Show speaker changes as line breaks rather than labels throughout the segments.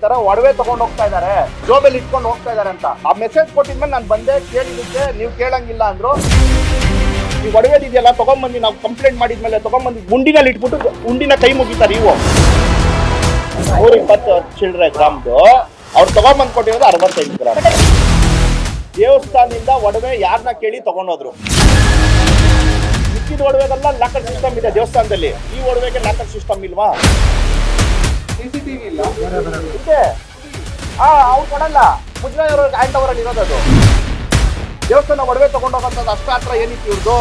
ತರ ಒಡವೆ ತಗೊಂಡು ಹೋಗ್ತಾ ಇದಾರೆ, ಜೋಬಲ್ಲಿ ಇಟ್ಕೊಂಡು ಹೋಗ್ತಾ ಇದಾರೆ ಅಂತ. ಆ ಮೆಸೇಜ್ ಕೊಟ್ಟಿದ್ಮೇಲೆ ನಾನು ಬಂದೆ, ಕೇಳಿದ್ದಕ್ಕೆ ನೀವು ಕೇಳಂಗಿಲ್ಲ ಅಂದ್ರು. ಈ ಒಡವೆದಿದೆಯಲ್ಲ ತಗೊಂಡ್ಬಂದು ನಾವು ಕಂಪ್ಲೇಂಟ್ ಮಾಡಿದ್ಮೇಲೆ ತಗೊಂಡ್ಬಂದು ಉಂಡಿನಲ್ಲಿ ಇಟ್ಬಿಟ್ಟು ಉಂಡಿನ ಕೈ ಮುಗಿತಾರೆ ಇವು. 120 ಚಿಲ್ಲರೆ ಗ್ರಾಮ್ದು ಅವ್ರು ತಗೊಂಡ್ಬಂದು ಕೊಟ್ಟಿರೋದು 65 ಗ್ರಾಮ್. ದೇವಸ್ಥಾನದಿಂದ ಒಡವೆ ಯಾರನ್ನ ಕೇಳಿ ತಗೊಂಡೋದ್ರು. ಮಿಕ್ಕಿದ ಒಡವೆಗೆಲ್ಲ ಲಾಕರ್ ಸಿಸ್ಟಮ್ ಇದೆ ದೇವಸ್ಥಾನದಲ್ಲಿ, ಈ ಒಡವೆಗೆ ಲಾಕರ್ ಸಿಸ್ಟಮ್ ಇಲ್ವಾ?
CCTV ಇಲ್ಲ
ಇದೆ. ಅವ್ರು ಕೊಡಲ್ಲ, ಮುಜರಾಯಿ ಅವ್ರ ಹ್ಯಾಂಡ್ ಓವರ್ ಅಲ್ಲಿ ಇರೋದು. ದೇವಸ್ಥಾನ ಒಡವೆ ತಗೊಂಡೋಗಂತದ್ದು ಅಷ್ಟ ಹತ್ರ ಏನಿತ್ತು ಇವ್ರದ್ದು?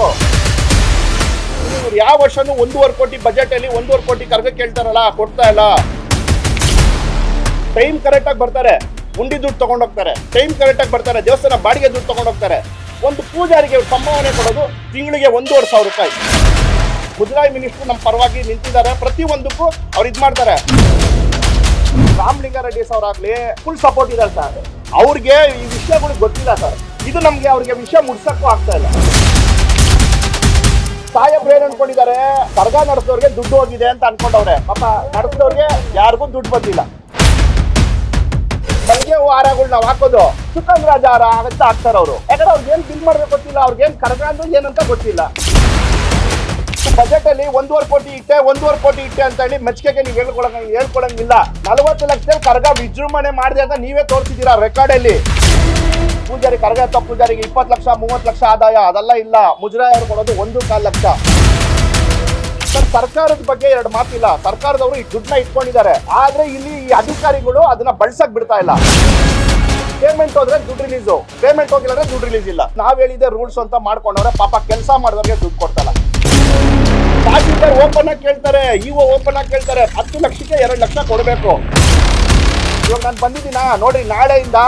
ಇವ್ರು ಯಾವ ವರ್ಷನೂ 1.5 ಕೋಟಿ ಬಜೆಟ್ ಅಲ್ಲಿ 1.5 ಕೋಟಿ ಕರ್ಗ ಕೇಳ್ತಾರಲ್ಲ, ಕೊಡ್ತಾ ಇಲ್ಲ. ಟೈಮ್ ಕರೆಕ್ಟ್ ಆಗಿ ಬರ್ತಾರೆ, ಉಂಡಿ ದುಡ್ಡು ತಗೊಂಡೋಗ್ತಾರೆ, ಟೈಮ್ ಕರೆಕ್ಟ್ ಆಗಿ ಬರ್ತಾರೆ, ದೇವಸ್ಥಾನ ಬಾಡಿಗೆ ದುಡ್ಡು ತಗೊಂಡೋಗ್ತಾರೆ. ಒಂದು ಪೂಜಾರಿಗೆ ಸಂಭಾವನೆ ಕೊಡೋದು ತಿಂಗಳಿಗೆ 1,500 ರೂಪಾಯಿ. ಮುಜರಾಯಿ ಮಿನಿಸ್ಟ್ರು ನಮ್ಮ ಪರವಾಗಿ ನಿಂತಿದ್ದಾರೆ, ಪ್ರತಿಯೊಂದಕ್ಕೂ ಅವ್ರು ಇದು ಮಾಡ್ತಾರೆ. ರಾಮಲಿಂಗಾರೆಡ್ಡಿ ಸರ್ ಆಗ್ಲಿ ಫುಲ್ ಸಪೋರ್ಟ್ ಇದೆ ಸರ್. ಅವ್ರಿಗೆ ಈ ವಿಷಯಗಳು ಗೊತ್ತಿಲ್ಲ ಸರ್. ಇದು ನಮ್ಗೆ ಅವ್ರಿಗೆ ವಿಷಯ ಮುಡ್ಸಕ್ಕೂ ಆಗ್ತಾ ಇಲ್ಲ. ಸಾಹೇಬ್ರು ಏನ್ ಅನ್ಕೊಂಡಿದ್ದಾರೆ, ಕರ್ಗ ನಡೆಸೋರ್ಗೆ ದುಡ್ಡು ಹೋಗಿದೆ ಅಂತ ಅನ್ಕೊಂಡವ್ರೆ. ಪಾಪ ನಡೆಸಿದವ್ರಿಗೆ ಯಾರಿಗೂ ದುಡ್ಡು ಬಂದಿಲ್ಲ. ಮಲ್ಲಿಗೆ ಹೂ ಹಾರಗಳು ನಾವು ಹಾಕೋದು ಸುಖಂದ್ ರಾಜ ಹಾರ ಅಂತ ಹಾಕ್ತಾರೆ ಅವರು. ಯಾಕಂದ್ರೆ ಅವ್ರಿಗೆ ಏನ್ ಬಿಲ್ ಮಾಡ್ಬೇಕು ಗೊತ್ತಿಲ್ಲ, ಅವ್ರಿಗೆ ಏನ್ ಕರ್ಗ ಅಂದ್ರೆ ಏನಂತ ಗೊತ್ತಿಲ್ಲ. ಬಜೆಟ್ ಅಲ್ಲಿ 1.5 ಕೋಟಿ ಇಟ್ಟೆ 1.5 ಕೋಟಿ ಇಟ್ಟೆ ಅಂತ ಹೇಳಿ ಮೆಚ್ಚುಗೆಗೆ ನೀವು ಹೇಳ್ಕೊಳಂಗಿಲ್ಲ. 40 ಲಕ್ಷದಲ್ಲಿ ಕರ್ಗ ವಿಜೃಂಭಣೆ ಮಾಡಿದೆ ಅಂತ ನೀವೇ ತೋರಿಸಿದೀರಾ ರೆಕಾರ್ಡ್ ಅಲ್ಲಿ. ಪೂಜಾರಿ ಕರ್ಗ ಎತ್ತ ಪೂಜಾರಿಗೆ 20 ಲಕ್ಷ 30 ಲಕ್ಷ ಆದಾಯ, ಅದೆಲ್ಲ ಇಲ್ಲ. ಮುಜರಾಯಿ ಅವ್ರು ಕೊಡೋದು 1.25 ಲಕ್ಷ. ಸರ್, ಸರ್ಕಾರದ ಬಗ್ಗೆ 2 ಮಾತಿಲ್ಲ. ಸರ್ಕಾರದವರು ಈ ದುಡ್ಡನ್ನ ಇಟ್ಕೊಂಡಿದ್ದಾರೆ, ಆದ್ರೆ ಇಲ್ಲಿ ಈ ಅಧಿಕಾರಿಗಳು ಅದನ್ನ ಬಳಸಕ್ ಬಿಡ್ತಾ ಇಲ್ಲ. ಪೇಮೆಂಟ್ ಹೋದ್ರೆ ದುಡ್ಡು ರಿಲೀಸು, ಪೇಮೆಂಟ್ ಹೋಗಿಲ್ಲ ಅಂದ್ರೆ ದುಡ್ಡು ರಿಲೀಸ್ ಇಲ್ಲ. ನಾವ್ ಹೇಳಿದೆ ರೂಲ್ಸ್ ಅಂತ ಮಾಡ್ಕೊಂಡವ್ರೆ. ಪಾಪ ಕೆಲಸ ಮಾಡಿದವ್ರಿಗೆ ದುಡ್ಡು ಕೊಡ್ತಲ್ಲ. ತಹಸೀಲ್ದಾರ್ ಓಪನ್ ಆಗಿ ಕೇಳ್ತಾರೆ, ಇಒ ಓಪನ್ ಆಗಿ ಕೇಳ್ತಾರೆ, 10 ಲಕ್ಷಕ್ಕೆ 2 ಲಕ್ಷ ಕೊಡಬೇಕು. ಇವಾಗ ನಾನು ಬಂದಿದ್ದೀನ ನೋಡಿ, ನಾಳೆಯಿಂದ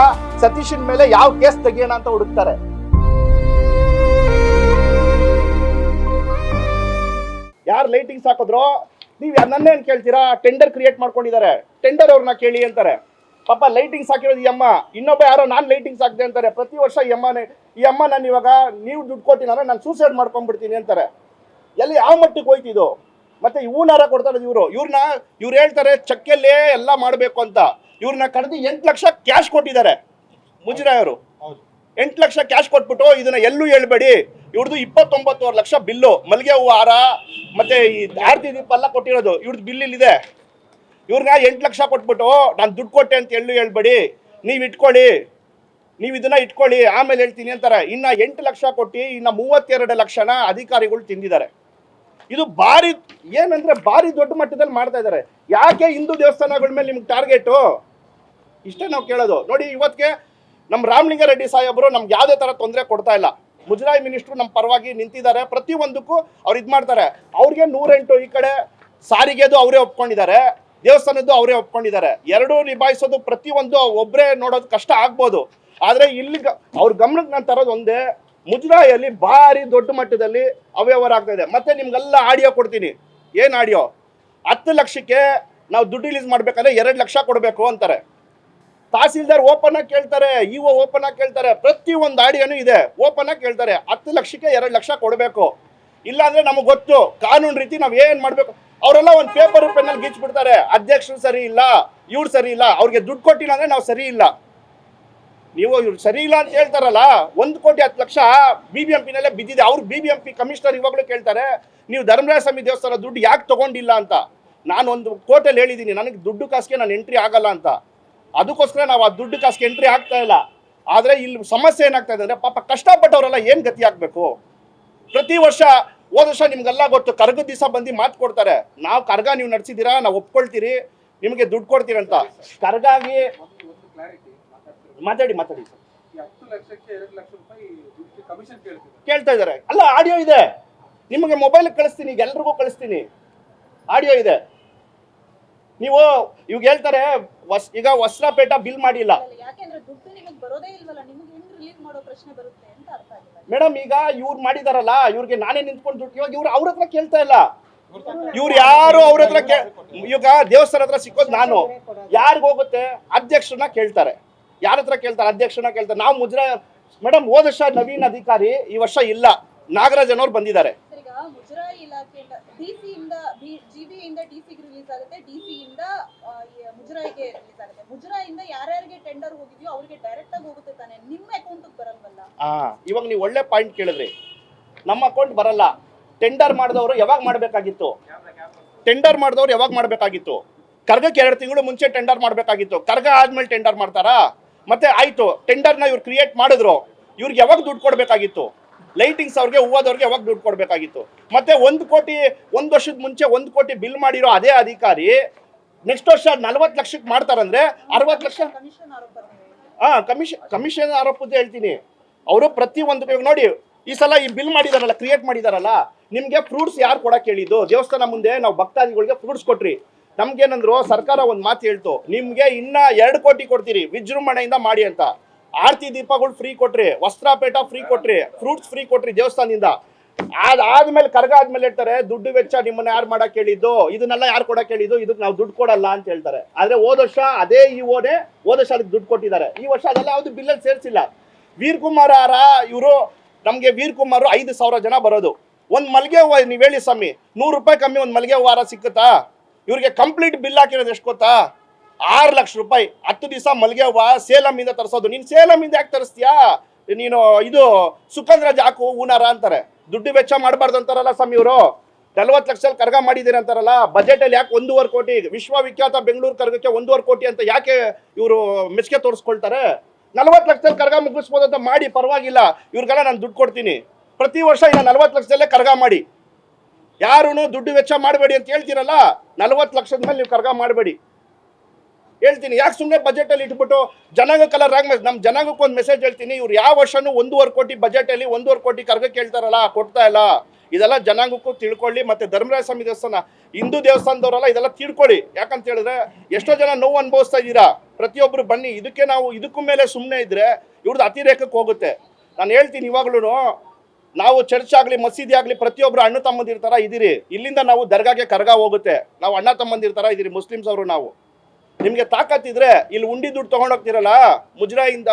ಸತೀಶನ್ ಮೇಲೆ ಯಾವ ಕೇಸ್ ತೆಗಿಯೋಣ ಅಂತ ಹುಡುಕ್ತಾರೆ. ಯಾರು ಲೈಟಿಂಗ್ಸ್ ಹಾಕಿದ್ರು, ನೀವು ನನ್ನೇನ್ ಕೇಳ್ತೀರಾ? ಟೆಂಡರ್ ಕ್ರಿಯೇಟ್ ಮಾಡ್ಕೊಂಡಿದ್ದಾರೆ, ಟೆಂಡರ್ ಅವ್ರನ್ನ ಕೇಳಿ ಅಂತಾರೆ. ಪಾಪ ಲೈಟಿಂಗ್ಸ್ ಹಾಕಿರೋದು ಈ ಅಮ್ಮ, ಇನ್ನೊಬ್ಬ ಯಾರೋ ನಾನು ಲೈಟಿಂಗ್ಸ್ ಹಾಕಿದೆ ಅಂತಾರೆ. ಪ್ರತಿ ವರ್ಷ ಈ ಅಮ್ಮ ನಾನು ಇವಾಗ ನೀವು ದುಡ್ಡು ಕೊಟ್ಟಿನಾರ ನಾನು ಸೂಸೈಡ್ ಮಾಡ್ಕೊಂಡ್ಬಿಡ್ತೀನಿ ಅಂತಾರೆ. ಎಲ್ಲಿ ಯಾವ ಮಟ್ಟಿಗೆ ಹೋಯ್ತಿದ್ದು? ಮತ್ತೆ ಇವನಾರ ಕೊಡ್ತಾರೆ ಇವ್ರು ಹೇಳ್ತಾರೆ ಚಕ್ಕಲ್ಲೇ ಎಲ್ಲ ಮಾಡಬೇಕು ಅಂತ. ಇವ್ರನ್ನ ಕರೆದು 8 ಲಕ್ಷ ಕ್ಯಾಶ್ ಕೊಟ್ಟಿದ್ದಾರೆ ಮುಜರಾಯಿ ಅವರು. 8 ಲಕ್ಷ ಕ್ಯಾಶ್ ಕೊಟ್ಬಿಟ್ಟು ಇದನ್ನ ಎಲ್ಲೂ ಹೇಳ್ಬೇಡಿ, ಇವ್ರದ್ದು 29 ಲಕ್ಷ ಬಿಲ್ಲು. ಮಲ್ಲಿಗೆ ಹೂವು ಹಾರ ಮತ್ತೆ ಈ ಆರತಿ ದೀಪ ಎಲ್ಲ ಕೊಟ್ಟಿರೋದು ಇವ್ರದ್ದು ಬಿಲ್ ಇಲ್ಲಿದೆ. ಇವ್ರನ್ನ 8 ಲಕ್ಷ ಕೊಟ್ಬಿಟ್ಟು ನಾನು ದುಡ್ಡು ಕೊಟ್ಟೆ ಅಂತ ಎಲ್ಲೂ ಹೇಳ್ಬೇಡಿ, ನೀವು ಇಟ್ಕೊಳ್ಳಿ, ನೀವು ಇದನ್ನ ಇಟ್ಕೊಳ್ಳಿ, ಆಮೇಲೆ ಹೇಳ್ತೀನಿ ಅಂತಾರೆ. ಇನ್ನ 8 ಲಕ್ಷ ಕೊಟ್ಟು ಇನ್ನ 32 ಲಕ್ಷನ ಅಧಿಕಾರಿಗಳು ತಿಂದಿದ್ದಾರೆ. ಇದು ಭಾರಿ ಏನಂದ್ರೆ ಭಾರಿ ದೊಡ್ಡ ಮಟ್ಟದಲ್ಲಿ ಮಾಡ್ತಾ ಇದ್ದಾರೆ. ಯಾಕೆ ಹಿಂದೂ ದೇವಸ್ಥಾನಗಳ ಮೇಲೆ ನಿಮ್ಗೆ ಟಾರ್ಗೆಟು? ಇಷ್ಟೇ ನಾವು ಕೇಳೋದು. ನೋಡಿ, ಇವತ್ತಿಗೆ ನಮ್ಮ ರಾಮಲಿಂಗಾರೆಡ್ಡಿ ಸಾಹೇಬರು ನಮ್ಗೆ ಯಾವುದೇ ಥರ ತೊಂದರೆ ಕೊಡ್ತಾ ಇಲ್ಲ. ಮುಜರಾಯಿ ಮಿನಿಸ್ಟ್ರು ನಮ್ಮ ಪರವಾಗಿ ನಿಂತಿದ್ದಾರೆ, ಪ್ರತಿಯೊಂದಕ್ಕೂ ಅವ್ರು ಇದು ಮಾಡ್ತಾರೆ. ಅವ್ರಿಗೆ 108 ಈ ಕಡೆ ಸಾರಿಗೆದು ಅವರೇ ಒಪ್ಕೊಂಡಿದ್ದಾರೆ, ದೇವಸ್ಥಾನದ್ದು ಅವರೇ ಒಪ್ಕೊಂಡಿದ್ದಾರೆ. ಎರಡೂ ನಿಭಾಯಿಸೋದು ಪ್ರತಿಯೊಂದು ಒಬ್ಬರೇ ನೋಡೋದು ಕಷ್ಟ ಆಗ್ಬೋದು. ಆದರೆ ಇಲ್ಲಿ ಅವ್ರ ಗಮನಕ್ಕೆ ನಾನು ತರೋದು ಒಂದೇ, ಮುಜರಾಯಿಯಲ್ಲಿ ಭಾರಿ ದೊಡ್ಡ ಮಟ್ಟದಲ್ಲಿ ಅವ್ಯವಹಾರ ಆಗ್ತಾ ಇದೆ. ಮತ್ತೆ ನಿಮ್ಗೆಲ್ಲ ಆಡಿಯೋ ಕೊಡ್ತೀನಿ. ಏನು ಆಡಿಯೋ? 10 ಲಕ್ಷಕ್ಕೆ ನಾವು ದುಡ್ಡು ರಿಲೀಸ್ ಮಾಡ್ಬೇಕಂದ್ರೆ 2 ಲಕ್ಷ ಕೊಡಬೇಕು ಅಂತಾರೆ. ತಹಸೀಲ್ದಾರ್ ಓಪನ್ ಆಗಿ ಕೇಳ್ತಾರೆ, ಇಒ ಓಪನ್ ಆಗಿ ಕೇಳ್ತಾರೆ, ಪ್ರತಿಯೊಂದು ಆಡಿಯೋನು ಇದೆ. ಓಪನ್ ಆಗಿ ಕೇಳ್ತಾರೆ 10 ಲಕ್ಷಕ್ಕೆ 2 ಲಕ್ಷ ಕೊಡಬೇಕು. ಇಲ್ಲಾಂದ್ರೆ ನಮಗೆ ಗೊತ್ತು ಕಾನೂನು ರೀತಿ ನಾವು ಏನು ಮಾಡಬೇಕು. ಅವರೆಲ್ಲ ಒಂದು ಪೇಪರ್ ಪೆನ್ನಲ್ಲಿ ಗೀಚ್ಬಿಡ್ತಾರೆ, ಅಧ್ಯಕ್ಷರು ಸರಿ ಇಲ್ಲ, ಇವ್ರು ಸರಿ ಇಲ್ಲ, ಅವ್ರಿಗೆ ದುಡ್ಡು ಕೊಟ್ಟಿಲ್ಲ ಅಂದ್ರೆ ನಾವು ಸರಿ ಇಲ್ಲ. ನೀವು ಇವ್ರು ಸರಿ ಇಲ್ಲ ಅಂತ ಹೇಳ್ತಾರಲ್ಲ, 1 ಕೋಟಿ 10 ಲಕ್ಷ BBMPನಲ್ಲೇ ಬಿದ್ದಿದೆ. ಅವ್ರು BBMP ಕಮಿಷನರ್ ಇವಾಗಲೂ ಕೇಳ್ತಾರೆ, ನೀವು ಧರ್ಮರಾಯ ಸ್ವಾಮಿ ದೇವಸ್ಥಾನ ದುಡ್ಡು ಯಾಕೆ ತಗೊಂಡಿಲ್ಲ ಅಂತ. ನಾನು ಒಂದು ಕೋರ್ಟಲ್ಲಿ ಹೇಳಿದ್ದೀನಿ, ನನಗೆ ದುಡ್ಡು ಕಾಸಿಗೆ ನಾನು ಎಂಟ್ರಿ ಆಗಲ್ಲ ಅಂತ. ಅದಕ್ಕೋಸ್ಕರ ನಾವು ಆ ದುಡ್ಡು ಕಾಸಿಗೆ ಎಂಟ್ರಿ ಆಗ್ತಾ ಇಲ್ಲ. ಆದರೆ ಇಲ್ಲಿ ಸಮಸ್ಯೆ ಏನಾಗ್ತಾ ಇದೆ ಅಂದರೆ, ಪಾಪ ಕಷ್ಟಪಟ್ಟವರೆಲ್ಲ ಏನು ಗತಿ ಆಗಬೇಕು? ಪ್ರತಿ ವರ್ಷ ಹೋದ ವರ್ಷ ನಿಮ್ಗೆಲ್ಲ ಗೊತ್ತು, ಕರ್ಗದ ದಿವಸ ಬಂದು ಮಾತು ಕೊಡ್ತಾರೆ, ನಾವು ಕರ್ಗ ನೀವು ನಡೆಸಿದ್ದೀರಾ, ನಾವು ಒಪ್ಕೊಳ್ತೀರಿ, ನಿಮಗೆ ದುಡ್ಡು ಕೊಡ್ತೀರಿ ಅಂತ. ಕರ್ಗಾಗಿ ಮಾತಾಡಿ
10 ಲಕ್ಷಕ್ಕೆ 2 ಲಕ್ಷ ರೂಪಾಯಿ ಕಮಿಷನ್
ಕೇಳ್ತಾ ಇದ್ದಾರೆ. ಅಲ್ಲ, ಆಡಿಯೋ ಇದೆ, ನಿಮಗೆ ಮೊಬೈಲ್ ಕಳಿಸ್ತೀನಿ, ಈಗ ಎಲ್ರಿಗೂ ಕಳಿಸ್ತೀನಿ, ಆಡಿಯೋ ಇದೆ. ನೀವು ಇವಾಗ ಹೇಳ್ತಾರೆ ಈಗ ವಸ್ತ್ರಪೇಟ ಬಿಲ್ ಮಾಡಿಲ್ಲ ಮೇಡಮ್. ಈಗ ಇವ್ರು ಮಾಡಿದಾರಲ್ಲ, ಇವ್ರಿಗೆ ನಾನೇ ನಿಂತ್ಕೊಂಡು ದುಡ್ಡು, ಇವಾಗ ಇವ್ರು ಅವ್ರ ಹತ್ರ ಕೇಳ್ತಾ ಇಲ್ಲ. ಇವ್ರು ಯಾರು ಅವ್ರ ಹತ್ರ ಈಗ ದೇವಸ್ಥಾನ ಹತ್ರ ಸಿಕ್ಕೋದು ನಾನು, ಯಾರಿಗ ಹೋಗುತ್ತೆ? ಅಧ್ಯಕ್ಷರನ್ನ ಕೇಳ್ತಾರೆ. ಯಾರ ಹತ್ರ ಕೇಳ್ತಾರೆ? ಅಧ್ಯಕ್ಷರನ್ನ ಕೇಳ್ತಾರೆ. ನಾವು ಮುಜರಾಯಿ ಮೇಡಮ್, ಹೋದ ವರ್ಷ ನವೀನ್ ಅಧಿಕಾರಿ, ಈ ವರ್ಷ ಇಲ್ಲ, ನಾಗರಾಜ್ ಅನ್ನೋರು ಬಂದಿದ್ದಾರೆ.
ಮುಜರಾಯಿ ಇಲಾಖೆಯಿಂದ ಡಿಸಿಯಿಂದ ಜಿಬಿಯಿಂದ ಡಿಸಿಗೆ ರಿಲೀಸ್ ಆಗುತ್ತೆ, ಡಿಸಿಯಿಂದ ಮುಜರಾಯಿಗೆ ರಿಲೀಸ್ ಆಗುತ್ತೆ. ಮುಜರಾಯಿಂದ ಯಾರ್ಯಾರಿಗೆ ಟೆಂಡರ್ ಹೋಗಿದೆಯೋ ಅವ್ರಿಗೆ ಡೈರೆಕ್ಟ್ ಆಗಿ ಹೋಗುತ್ತೆ ತಾನೆ, ನಿಮ್ಮ ಅಕೌಂಟ್ ಬರಲ್ವಲ್ಲ?
ಇವಾಗ ನೀವು ಒಳ್ಳೆ ಪಾಯಿಂಟ್ ಕೇಳಿದ್ರಿ. ನಮ್ಮ ಅಕೌಂಟ್ ಬರಲ್ಲ. ಟೆಂಡರ್ ಮಾಡಿದವರು ಯಾವಾಗ ಮಾಡಬೇಕಾಗಿತ್ತು? ಟೆಂಡರ್ ಮಾಡಿದವರು ಯಾವಾಗ ಮಾಡಬೇಕಾಗಿತ್ತು? ಕರ್ಗಕ್ಕೆ 2 ತಿಂಗಳು ಮುಂಚೆ ಟೆಂಡರ್ ಮಾಡಬೇಕಾಗಿತ್ತು. ಕರ್ಗ ಆದ್ಮೇಲೆ ಟೆಂಡರ್ ಮಾಡ್ತಾರಾ? ಮತ್ತೆ ಆಯ್ತು, ಟೆಂಡರ್ನ ಇವ್ರು ಕ್ರಿಯೇಟ್ ಮಾಡಿದ್ರು, ಇವ್ರಿಗೆ ಯಾವಾಗ ದುಡ್ಡು ಕೊಡಬೇಕಾಗಿತ್ತು? ಲೈಟಿಂಗ್ಸ್ ಅವ್ರಿಗೆ, ಹೂವಾದವ್ರಿಗೆ ಯಾವಾಗ ದುಡ್ಡು ಕೊಡಬೇಕಾಗಿತ್ತು? ಮತ್ತೆ 1 ಕೋಟಿ 1 ವರ್ಷದ ಮುಂಚೆ 1 ಕೋಟಿ ಬಿಲ್ ಮಾಡಿರೋ ಅದೇ ಅಧಿಕಾರಿ ನೆಕ್ಸ್ಟ್ ವರ್ಷ 40 ಲಕ್ಷಕ್ಕೆ ಮಾಡ್ತಾರಂದ್ರೆ 60 ಲಕ್ಷ
ಕಮಿಷನ್ ಆರೋಪ.
ಕಮಿಷನ್ ಆರೋಪದ ಹೇಳ್ತೀನಿ. ಅವರು ಪ್ರತಿ ಒಂದು ನೋಡಿ, ಈ ಸಲ ಈ ಬಿಲ್ ಮಾಡಿದಾರಲ್ಲ, ಕ್ರಿಯೇಟ್ ಮಾಡಿದಾರಲ್ಲ, ನಿಮ್ಗೆ ಫ್ರೂಟ್ಸ್ ಯಾರು ಕೊಡಕ್ಕೆ ಹೇಳಿದ್ದು? ದೇವಸ್ಥಾನ ಮುಂದೆ ನಾವು ಭಕ್ತಾದಿಗಳಿಗೆ ಫ್ರೂಟ್ಸ್ ಕೊಟ್ರಿ. ನಮ್ಗೇನಂದ್ರು ಸರ್ಕಾರ ಒಂದು ಮಾತು ಹೇಳ್ತು, ನಿಮ್ಗೆ ಇನ್ನ 2 ಕೋಟಿ ಕೊಡ್ತೀರಿ ವಿಜೃಂಭಣೆಯಿಂದ ಮಾಡಿ ಅಂತ. ಆರತಿ ದೀಪಗಳು ಫ್ರೀ ಕೊಟ್ರಿ, ವಸ್ತ್ರಾಪೇಟ ಫ್ರೀ ಕೊಟ್ರಿ, ಫ್ರೂಟ್ಸ್ ಫ್ರೀ ಕೊಟ್ರಿ ದೇವಸ್ಥಾನದಿಂದ. ಅದಾದ್ಮೇಲೆ ಕರ್ಗ ಆದ್ಮೇಲೆ ಹೇಳ್ತಾರೆ ದುಡ್ಡು ವೆಚ್ಚ ನಿಮ್ಮನ್ನ ಯಾರು ಮಾಡಕ್ ಹೇಳಿದ್ದು, ಇದನ್ನೆಲ್ಲ ಯಾರು ಕೊಡಕ್ ಹೇಳಿದ್ದು, ಇದಕ್ಕೆ ನಾವು ದುಡ್ಡು ಕೊಡಲ್ಲ ಅಂತ ಹೇಳ್ತಾರೆ. ಆದ್ರೆ ಹೋದ ವರ್ಷ ಅದೇ ಇಒನೇ ಹೋದ ವರ್ಷ ಅದಕ್ಕೆ ದುಡ್ಡು ಕೊಟ್ಟಿದ್ದಾರೆ. ಈ ವರ್ಷ ಅದೆಲ್ಲ ಯಾವ್ದು ಬಿಲ್ಲಲ್ಲಿ ಸೇರಿಸಿಲ್ಲ. ವೀರ್ ಕುಮಾರ್ ಇವರು ನಮ್ಗೆ ವೀರ್ ಕುಮಾರ್ 5,000 ಜನ ಬರೋದು. ಒಂದ್ ಮಲ್ಗೆ ಹೂವ ನೀವ್ ಹೇಳಿ ಸ್ವಾಮಿ, 100 ರೂಪಾಯಿ ಕಮ್ಮಿ ಒಂದ್ ಮಲ್ಗೆ ಹೂವಾರ ಸಿಕ್ಕುತ್ತಾ? ಇವ್ರಿಗೆ ಕಂಪ್ಲೀಟ್ ಬಿಲ್ ಹಾಕಿರೋದು ಎಷ್ಟು ಗೊತ್ತಾ? 6 ಲಕ್ಷ ರೂಪಾಯಿ. 10 ದಿವಸ ಮಲ್ಗೆ ಹೂವ ಸೇಲಂನಿಂದ ತರಿಸೋದು. ನೀನ್ ಸೇಲಂನಿಂದ ಯಾಕೆ ತರಿಸ್ತೀಯಾ? ನೀನು ಇದು ಸುಖಂದ್ರಾಜ್ ಹಾಕು ಹೂನಾರ ಅಂತಾರೆ. ದುಡ್ಡು ವೆಚ್ಚ ಮಾಡಬಾರ್ದು ಅಂತಾರಲ್ಲ ಸ್ವಾಮಿ ಇವರು. 40 ಲಕ್ಷದಲ್ಲಿ ಕರ್ಗ ಮಾಡಿದ್ದೀರಿ ಅಂತಾರಲ್ಲ. ಬಜೆಟ್ ಅಲ್ಲಿ ಯಾಕೆ 1.5 ಕೋಟಿ? ವಿಶ್ವವಿಖ್ಯಾತ ಬೆಂಗಳೂರು ಕರ್ಗಕ್ಕೆ 1.5 ಕೋಟಿ ಅಂತ ಯಾಕೆ ಇವರು ಮೆಚ್ಚುಗೆ ತೋರಿಸ್ಕೊಳ್ತಾರೆ? 40 ಲಕ್ಷದಲ್ಲಿ ಕರ್ಗ ಮುಗಿಸ್ಬೋದು ಅಂತ ಮಾಡಿ, ಪರವಾಗಿಲ್ಲ, ಇವ್ರಿಗೆಲ್ಲ ನಾನು ದುಡ್ಡು ಕೊಡ್ತೀನಿ. ಪ್ರತಿ ವರ್ಷ ಇನ್ನು 40 ಲಕ್ಷದಲ್ಲೇ ಕರ್ಗ ಮಾಡಿ. ಯಾರು ದುಡ್ಡು ವೆಚ್ಚ ಮಾಡಬೇಡಿ ಅಂತ ಹೇಳ್ತೀರಲ್ಲ, 40 ಲಕ್ಷದ ಮೇಲೆ ನೀವು ಕರ್ಗ ಮಾಡಬೇಡಿ ಹೇಳ್ತೀನಿ. ಯಾಕೆ ಸುಮ್ಮನೆ ಬಜೆಟ್ ಅಲ್ಲಿ ಇಟ್ಬಿಟ್ಟು ಜನಾಂಗಕ್ಕೆಲ್ಲ ನಮ್ಮ ಜನಾಂಗಕ್ಕೆ ಒಂದು ಮೆಸೇಜ್ ಹೇಳ್ತೀನಿ. ಇವ್ರು ಯಾವ ವರ್ಷನೂ 1.5 ಕೋಟಿ ಬಜೆಟ್ ಅಲ್ಲಿ 1.5 ಕೋಟಿ ಕರ್ಗಕ್ಕೆ ಹೇಳ್ತಾರಲ್ಲ, ಕೊಡ್ತಾ ಇಲ್ಲ. ಇದೆಲ್ಲ ಜನಾಂಗಕ್ಕೂ ತಿಳ್ಕೊಳ್ಳಿ. ಮತ್ತೆ ಧರ್ಮರಾಯ ಸ್ವಾಮಿ ದೇವಸ್ಥಾನ, ಹಿಂದೂ ದೇವಸ್ಥಾನದವರೆಲ್ಲ ಇದೆಲ್ಲ ತಿಳ್ಕೊಳ್ಳಿ. ಯಾಕಂತ ಹೇಳಿದ್ರೆ ಎಷ್ಟೋ ಜನ ನೋವು ಅನುಭವಿಸ್ತಾ ಇದ್ದೀರಾ. ಪ್ರತಿಯೊಬ್ಬರು ಬನ್ನಿ. ಇದಕ್ಕೂ ಮೇಲೆ ಸುಮ್ಮನೆ ಇದ್ರೆ ಇವ್ರದ್ದು ಅತಿರೇಕಕ್ಕೆ ಹೋಗುತ್ತೆ. ನಾನು ಹೇಳ್ತೀನಿ ಇವಾಗ್ಲೂ, ನಾವು ಚರ್ಚ್ ಆಗಲಿ ಮಸೀದಿ ಆಗಲಿ ಪ್ರತಿಯೊಬ್ಬರು ಅಣ್ಣ ತಮ್ಮಂದಿರ ಥರ ಇದ್ದೀರಿ. ಇಲ್ಲಿಂದ ನಾವು ದರ್ಗಾಗೆ ಕರ್ಗ ಹೋಗುತ್ತೆ, ನಾವು ಅಣ್ಣ ತಮ್ಮಂದಿರ ಥರ ಇದ್ದೀರಿ ಮುಸ್ಲಿಮ್ಸ್ ಅವರು. ನಾವು ನಿಮಗೆ ತಾಕತ್ತಿದ್ರೆ ಇಲ್ಲಿ ಉಂಡಿ ದುಡ್ಡು ತೊಗೊಂಡೋಗ್ತಿರಲ್ಲ, ಮುಜರಾಯಿಂದ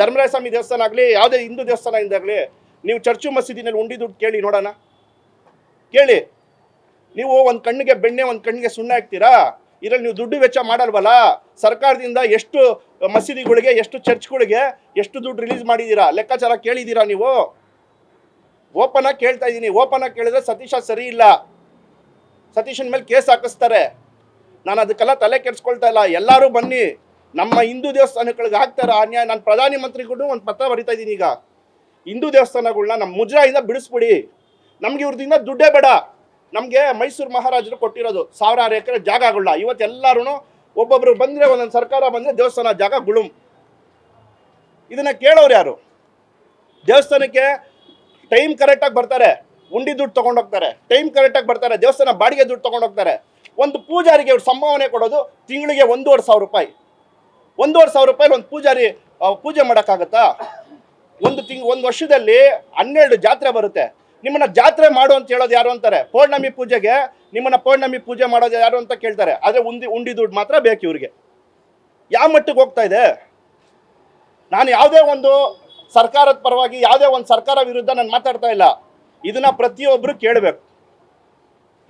ಧರ್ಮರಾಯ ಸ್ವಾಮಿ ದೇವಸ್ಥಾನ ಆಗಲಿ ಯಾವುದೇ ಹಿಂದೂ ದೇವಸ್ಥಾನದಿಂದಾಗಲಿ, ನೀವು ಚರ್ಚು ಮಸೀದಿನಲ್ಲಿ ಉಂಡಿ ದುಡ್ಡು ಕೇಳಿ ನೋಡೋಣ. ಕೇಳಿ. ನೀವು ಒಂದು ಕಣ್ಣಿಗೆ ಬೆಣ್ಣೆ ಒಂದು ಕಣ್ಣಿಗೆ ಸುಣ್ಣ ಹಾಕ್ತೀರಾ? ಇದರಲ್ಲಿ ನೀವು ದುಡ್ಡು ವೆಚ್ಚ ಮಾಡಲ್ವಲ್ಲ? ಸರ್ಕಾರದಿಂದ ಎಷ್ಟು ಮಸೀದಿಗಳಿಗೆ, ಎಷ್ಟು ಚರ್ಚ್ಗಳಿಗೆ ಎಷ್ಟು ದುಡ್ಡು ರಿಲೀಸ್ ಮಾಡಿದ್ದೀರಾ? ಲೆಕ್ಕಾಚಾರ ಕೇಳಿದ್ದೀರಾ ನೀವು? ಓಪನ್ ಆಗಿ ಕೇಳ್ತಾ ಇದ್ದೀನಿ. ಓಪನ್ ಆಗಿ ಕೇಳಿದ್ರೆ ಸತೀಶ ಸರಿ ಇಲ್ಲ, ಸತೀಶನ ಮೇಲೆ ಕೇಸ್ ಹಾಕಿಸ್ತಾರೆ. ನಾನು ಅದಕ್ಕೆಲ್ಲ ತಲೆ ಕೆಡಿಸ್ಕೊಳ್ತಾ ಇಲ್ಲ. ಎಲ್ಲರೂ ಬನ್ನಿ, ನಮ್ಮ ಹಿಂದೂ ದೇವಸ್ಥಾನಗಳಿಗೆ ಹಾಕ್ತಾರ ಅನ್ಯಾಯ. ನಾನು ಪ್ರಧಾನಿ ಮಂತ್ರಿಗೂ ಒಂದು ಪತ್ರ ಬರಿತಾ ಇದ್ದೀನಿ. ಈಗ ಹಿಂದೂ ದೇವಸ್ಥಾನಗಳನ್ನ ನಮ್ಮ ಮುಜರಾಯಿಂದ ಬಿಡಿಸ್ಬಿಡಿ. ನಮ್ಗೆ ಇವ್ರದಿಂದ ದುಡ್ಡೇ ಬೇಡ. ನಮಗೆ ಮೈಸೂರು ಮಹಾರಾಜರು ಕೊಟ್ಟಿರೋದು 1000 ಎಕರೆ ಜಾಗಗಳನ್ನ ಇವತ್ತೆಲ್ಲರೂ ಒಬ್ಬೊಬ್ರು ಬಂದರೆ, ಒಂದೊಂದು ಸರ್ಕಾರ ಬಂದರೆ ದೇವಸ್ಥಾನ ಜಾಗ ಗುಳುಮ್. ಇದನ್ನ ಕೇಳೋರು ಯಾರು? ದೇವಸ್ಥಾನಕ್ಕೆ ಟೈಮ್ ಕರೆಕ್ಟಾಗಿ ಬರ್ತಾರೆ, ಉಂಡಿ ದುಡ್ಡು ತೊಗೊಂಡೋಗ್ತಾರೆ. ಟೈಮ್ ಕರೆಕ್ಟಾಗಿ ಬರ್ತಾರೆ, ದೇವಸ್ಥಾನ ಬಾಡಿಗೆ ದುಡ್ಡು ತೊಗೊಂಡೋಗ್ತಾರೆ. ಒಂದು ಪೂಜಾರಿಗೆ ಅವ್ರು ಸಂಭಾವನೆ ಕೊಡೋದು ತಿಂಗಳಿಗೆ 1,500 ರೂಪಾಯಿ. 1,500 ರೂಪಾಯಿ ಒಂದು ಪೂಜಾರಿ ಪೂಜೆ ಮಾಡೋಕ್ಕಾಗತ್ತಾ? ಒಂದು ವರ್ಷದಲ್ಲಿ 12 ಜಾತ್ರೆ ಬರುತ್ತೆ. ನಿಮ್ಮನ್ನ ಜಾತ್ರೆ ಮಾಡು ಅಂತ ಹೇಳೋದು ಯಾರು ಅಂತಾರೆ? ಪೌರ್ಣಮಿ ಪೂಜೆಗೆ ನಿಮ್ಮನ್ನ ಪೌರ್ಣಮಿ ಪೂಜೆ ಮಾಡೋದು ಯಾರು ಅಂತ ಕೇಳ್ತಾರೆ. ಆದರೆ ಉಂಡಿ ದುಡ್ಡು ಮಾತ್ರ ಬೇಕು ಇವ್ರಿಗೆ. ಯಾವ ಮಟ್ಟಿಗೆ ಹೋಗ್ತಾ ಇದೆ? ನಾನು ಯಾವುದೇ ಒಂದು ಸರ್ಕಾರದ ಪರವಾಗಿ, ಯಾವುದೇ ಒಂದು ಸರ್ಕಾರ ವಿರುದ್ಧ ನಾನು ಮಾತಾಡ್ತಾ ಇಲ್ಲ. ಇದನ್ನ ಪ್ರತಿಯೊಬ್ಬರು ಕೇಳಬೇಕು.